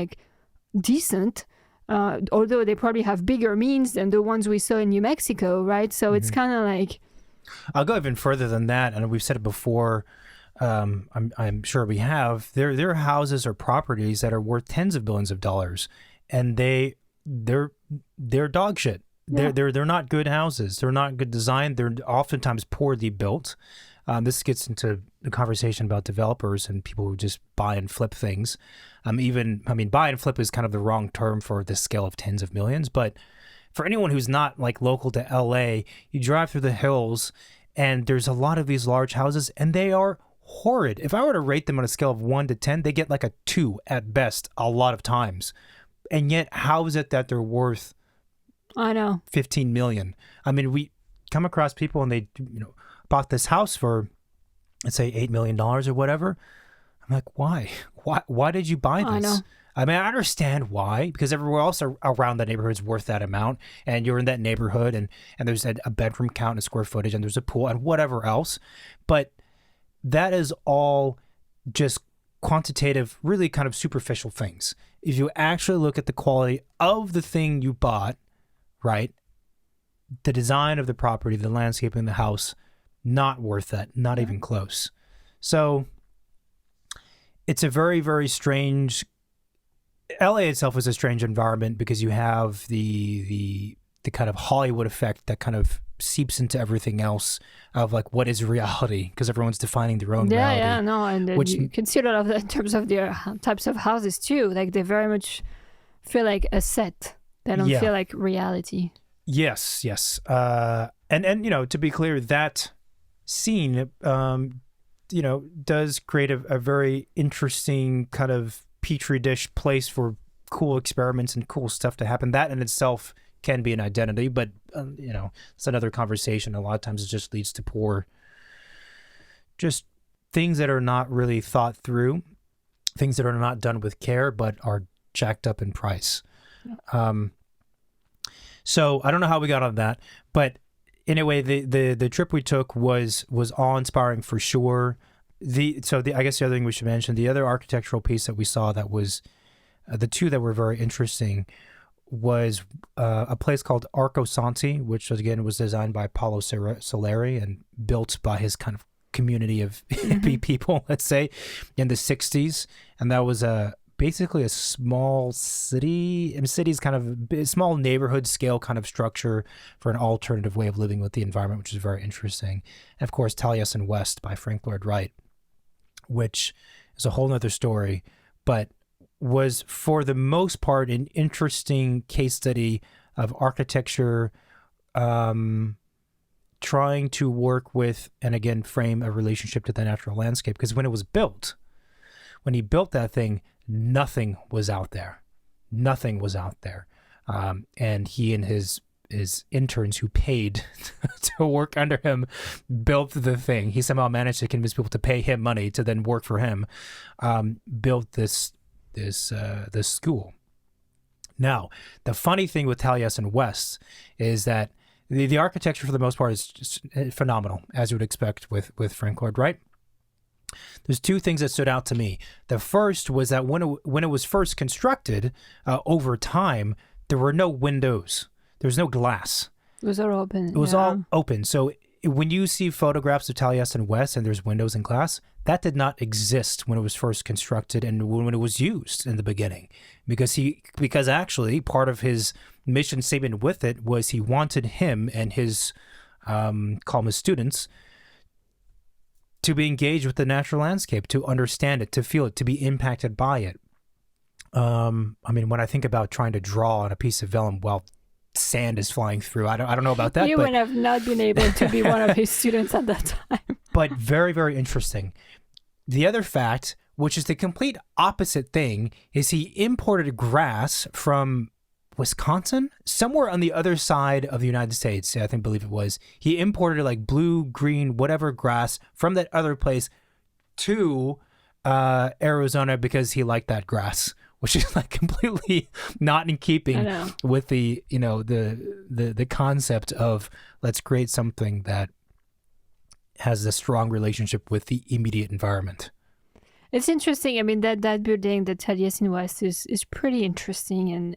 decent, although they probably have bigger means than the ones we saw in New Mexico, right? So it's kind of I'll go even further than that, and we've said it before. I'm sure we have. There are houses or properties that are worth tens of billions of dollars, and they're dog shit. Yeah. They're not good houses. They're not good design. They're oftentimes poorly built. This gets into the conversation about developers and people who just buy and flip things. Buy and flip is kind of the wrong term for the scale of tens of millions, but for anyone who's not like local to LA, you drive through the hills and there's a lot of these large houses and they are horrid. If I were to rate them on a scale of 1 to 10, they get like a 2 at best a lot of times. And yet, how is it that they're worth I know 15 million? I mean, we come across people and they, bought this house for, let's say, $8 million or whatever. I'm like, why? Why did you buy this? I know. I mean, I understand why, because everywhere else around that neighborhood is worth that amount, and you're in that neighborhood, and there's a bedroom count and square footage, and there's a pool and whatever else. But that is all just quantitative, really kind of superficial things. If you actually look at the quality of the thing you bought, right, the design of the property, the landscaping, the house, not worth that, not even close. So it's a very, very strange. LA itself is a strange environment because you have the kind of Hollywood effect that kind of seeps into everything else of like what is reality, because everyone's defining their own reality. Yeah, no, and which, you can see a lot of that in terms of their types of houses too. Like they very much feel like a set. They don't feel like reality. Yes. And to be clear, that scene, does create a very interesting kind of petri dish place for cool experiments and cool stuff to happen. That in itself can be an identity, but it's another conversation. A lot of times it just leads to poor, just things that are not really thought through, things that are not done with care, but are jacked up in price. So I don't know how we got on that, but anyway, the trip we took was awe-inspiring for sure. I guess the other thing we should mention, the other architectural piece that we saw that was the two that were very interesting was a place called Arco Santi, which again was designed by Paolo Soleri and built by his kind of community of hippie people, let's say, in the 60s. And that was basically a small city's kind of a small neighborhood scale kind of structure for an alternative way of living with the environment, which is very interesting. And of course, Taliesin West by Lloyd Wright, which is a whole nother story, but was for the most part an interesting case study of architecture trying to work with and again frame a relationship to the natural landscape. Because when he built that thing, nothing was out there. And he and his interns who paid to work under him built the thing. He somehow managed to convince people to pay him money to then work for him, built this school. Now, the funny thing with Taliesin West is that the architecture for the most part is just phenomenal, as you would expect with Lloyd Wright. There's two things that stood out to me. The first was that when it was first constructed, over time, there were no windows. There was no glass. It was all open. It was all open. So when you see photographs of Taliesin West and there's windows and glass, that did not exist when it was first constructed and when it was used in the beginning. Because actually part of his mission statement with it was he wanted him and his students to be engaged with the natural landscape, to understand it, to feel it, to be impacted by it. When I think about trying to draw on a piece of vellum while sand is flying through, I don't know about that. You would have not been able to be one of his students at that time. But very, very interesting. The other fact, which is the complete opposite thing, is he imported grass from Wisconsin, somewhere on the other side of the United States. I believe it was. He imported like blue, green, whatever grass from that other place to Arizona because he liked that grass, which is like completely not in keeping with the the concept of let's create something that has a strong relationship with the immediate environment. It's interesting. I mean, that building, the Taliesin West, is pretty interesting, and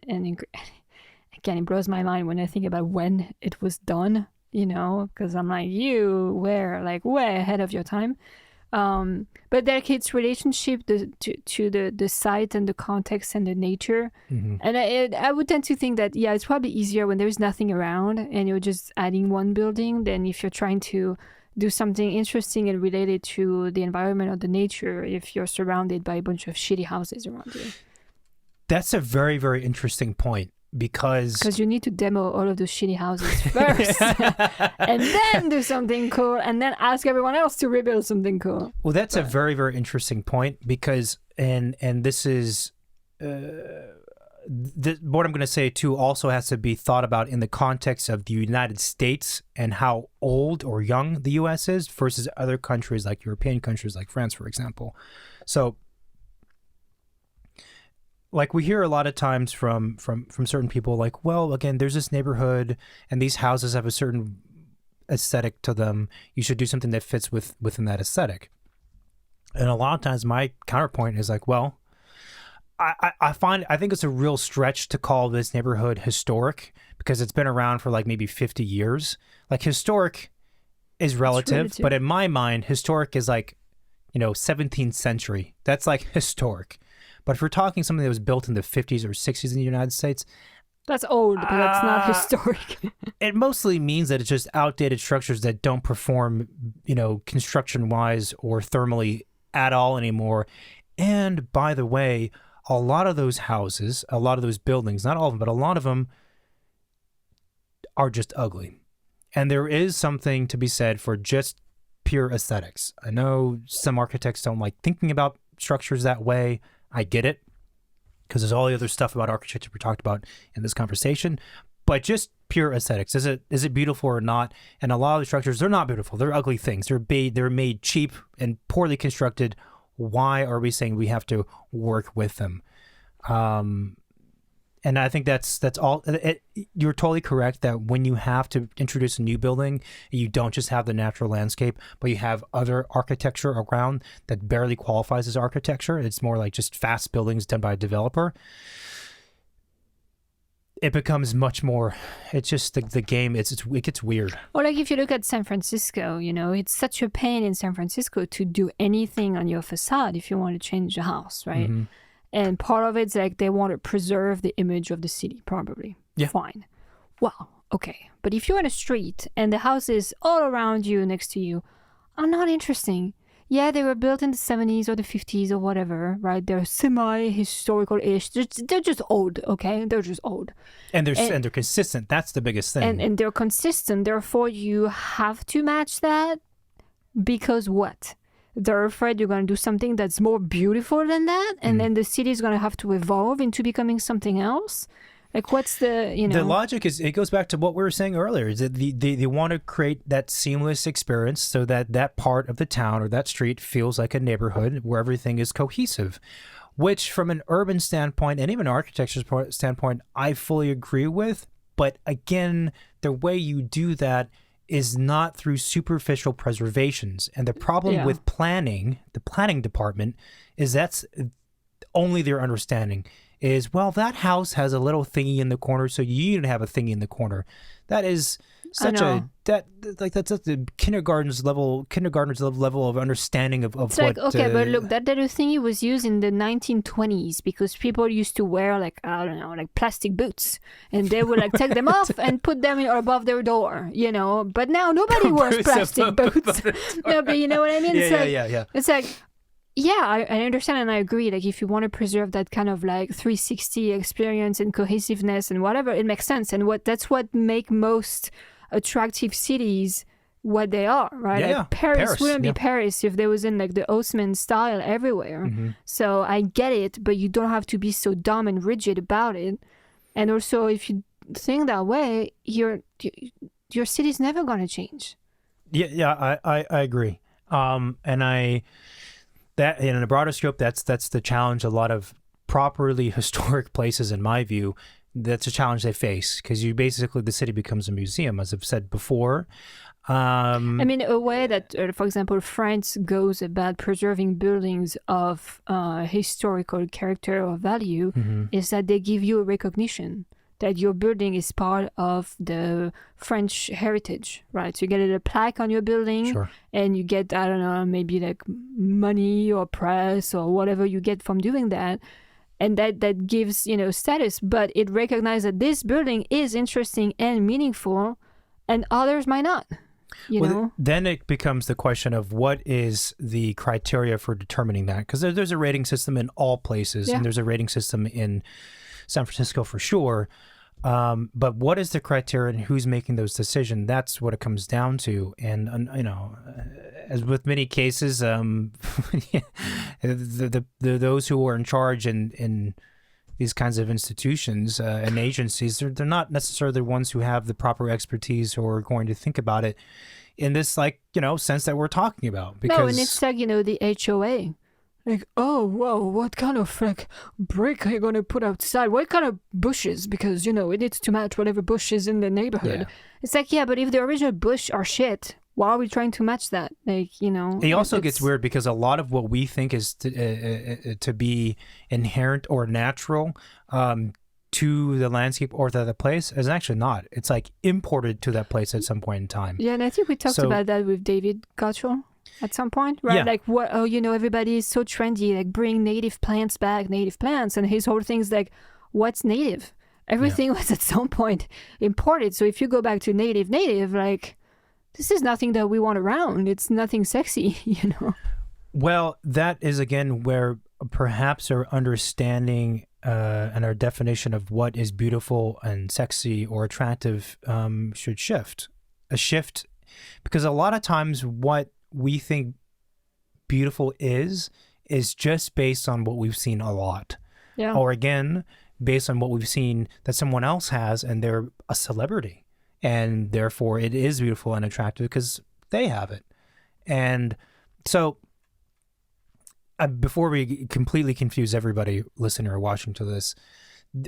again, it blows my mind when I think about when it was done. Because I'm like, you were like way ahead of your time. But like its relationship to the site and the context and the nature, and I would tend to think that it's probably easier when there's nothing around and you're just adding one building than if you're trying to do something interesting and related to the environment or the nature if you're surrounded by a bunch of shitty houses around you. That's a very, very interesting point. because you need to demo all of those shitty houses first and then do something cool and then ask everyone else to rebuild something cool. Well, that's a very, very interesting point because, and this is, what I'm going to say too also has to be thought about in the context of the United States and how old or young the U.S. is versus other countries like European countries like France, for example. So, like we hear a lot of times from certain people, like, well, again, there's this neighborhood and these houses have a certain aesthetic to them. You should do something that fits within that aesthetic. And a lot of times my counterpoint is like, well, I think it's a real stretch to call this neighborhood historic because it's been around for like maybe 50 years. Like historic is relative, but in my mind, historic is like, 17th century. That's like historic. But if we're talking something that was built in the 50s or 60s in the United States, that's old, but that's not historic. It mostly means that it's just outdated structures that don't perform, construction-wise or thermally at all anymore. And by the way, a lot of those houses, a lot of those buildings, not all of them, but a lot of them are just ugly. And there is something to be said for just pure aesthetics. I know some architects don't like thinking about structures that way. I get it, because there's all the other stuff about architecture we talked about in this conversation, but just pure aesthetics. Is it beautiful or not? And a lot of the structures, they're not beautiful. They're ugly things. They're made cheap and poorly constructed. Why are we saying we have to work with them? And I think that's all. You're totally correct that when you have to introduce a new building, you don't just have the natural landscape, but you have other architecture around that barely qualifies as architecture. It's more like just fast buildings done by a developer. It becomes much more. It's just the game. It gets weird. Or like if you look at San Francisco, it's such a pain in San Francisco to do anything on your facade if you want to change the house, right? Mm-hmm. And part of it's like they want to preserve the image of the city, probably. Yeah. Fine. Well, okay. But if you're in a street and the houses all around you, next to you, are not interesting. Yeah, they were built in the 70s or the 50s or whatever, right? They're semi-historical-ish. They're just old, okay? They're just old. And they're consistent. That's the biggest thing. And they're consistent. Therefore, you have to match that because what? They're afraid you're going to do something that's more beautiful than that, and then the city is going to have to evolve into becoming something else. Like, what's the, The logic is, it goes back to what we were saying earlier, is that they want to create that seamless experience so that part of the town or that street feels like a neighborhood where everything is cohesive, which from an urban standpoint and even architecture standpoint, I fully agree with. But again, the way you do that is not through superficial preservations. And the problem with planning, the planning department, is that's only their understanding is, well, that house has a little thingy in the corner, so you need to have a thingy in the corner. That is such that's at the kindergarten's level of understanding of it's what. Like, okay, but look, that little thingy was used in the 1920s because people used to wear like plastic boots, and they would like take them off and put them above their door, But now nobody wears plastic boots. No, but you know what I mean? Yeah. It's like. Yeah, I understand and I agree. Like, if you want to preserve that kind of like 360 experience and cohesiveness and whatever, it makes sense. And that's what make most attractive cities what they are, right? Yeah, like Paris wouldn't be Paris if there wasn't like the Haussmann style everywhere. Mm-hmm. So I get it, but you don't have to be so dumb and rigid about it. And also, if you think that way, your city's never going to change. Yeah, I agree. That in a broader scope, that's the challenge. A lot of properly historic places, in my view, that's a challenge they face because the city becomes a museum, as I've said before. I mean, a way that, for example, France goes about preserving buildings of historical character or value is that they give you a recognition that your building is part of the French heritage, right? So you get a plaque on your building, and you get, I don't know, maybe like money or press or whatever you get from doing that. And that gives, status, but it recognizes that this building is interesting and meaningful and others might not, you know? Then it becomes the question of what is the criteria for determining that? Because there's a rating system in all places, and there's a rating system in San Francisco for sure. But what is the criteria and who's making those decisions? That's what it comes down to. And as with many cases, those who are in charge in these kinds of institutions and agencies, they're not necessarily the ones who have the proper expertise or are going to think about it in this sense that we're talking about. Because No, and it's like, the HOA. Like, oh, whoa, what kind of brick are you going to put outside? What kind of bushes? Because, it needs to match whatever bush is in the neighborhood. Yeah. It's like, yeah, but if the original bush are shit, why are we trying to match that? It also gets weird because a lot of what we think is to be inherent or natural to the landscape or to the place is actually not. It's like imported to that place at some point in time. Yeah, and I think we talked about that with David Cottrell at some point, right? Yeah. Like, everybody is so trendy, like bring native plants back, and his whole thing is like, what's native? Everything was at some point imported. So if you go back to native, like, this is nothing that we want around. It's nothing sexy, Well, that is again where perhaps our understanding and our definition of what is beautiful and sexy or attractive should shift. A shift, because a lot of times what we think beautiful is just based on what we've seen a lot. Yeah. Or again, based on what we've seen that someone else has and they're a celebrity. And therefore it is beautiful and attractive because they have it. And so before we completely confuse everybody listening or watching to this,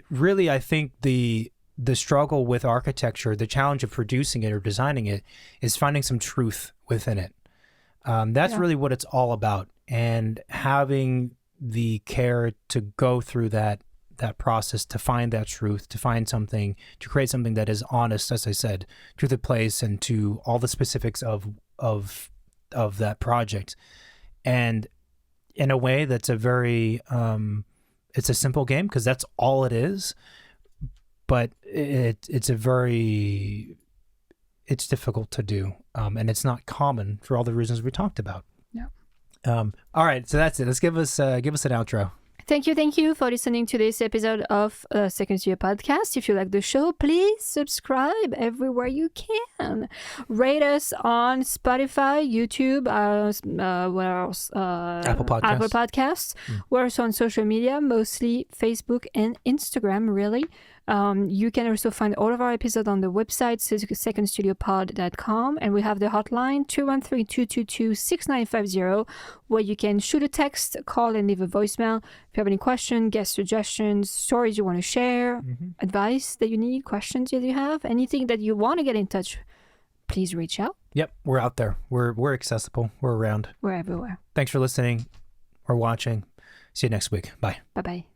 really I think the struggle with architecture, the challenge of producing it or designing it is finding some truth within it. That's really what it's all about, and having the care to go through that process to find that truth, to find something, to create something that is honest, as I said, to the place and to all the specifics of that project, and in a way that's a very it's a simple game because that's all it is, but it's difficult to do, and it's not common for all the reasons we talked about. Yeah. All right, so that's it. Let's give us an outro. Thank you for listening to this episode of Second Studio Podcast. If you like the show, please subscribe everywhere you can. Rate us on Spotify, YouTube, where else? Apple Podcasts. Apple Podcasts. We're also on social media, mostly Facebook and Instagram, really. You can also find all of our episodes on the website, secondstudiopod.com, and we have the hotline 213-222-6950, where you can shoot a text, call, and leave a voicemail. If you have any questions, guest suggestions, stories you want to share, advice that you need, questions that you have, anything that you want to get in touch, please reach out. Yep, we're out there. We're accessible. We're around. We're everywhere. Thanks for listening or watching. See you next week. Bye. Bye-bye.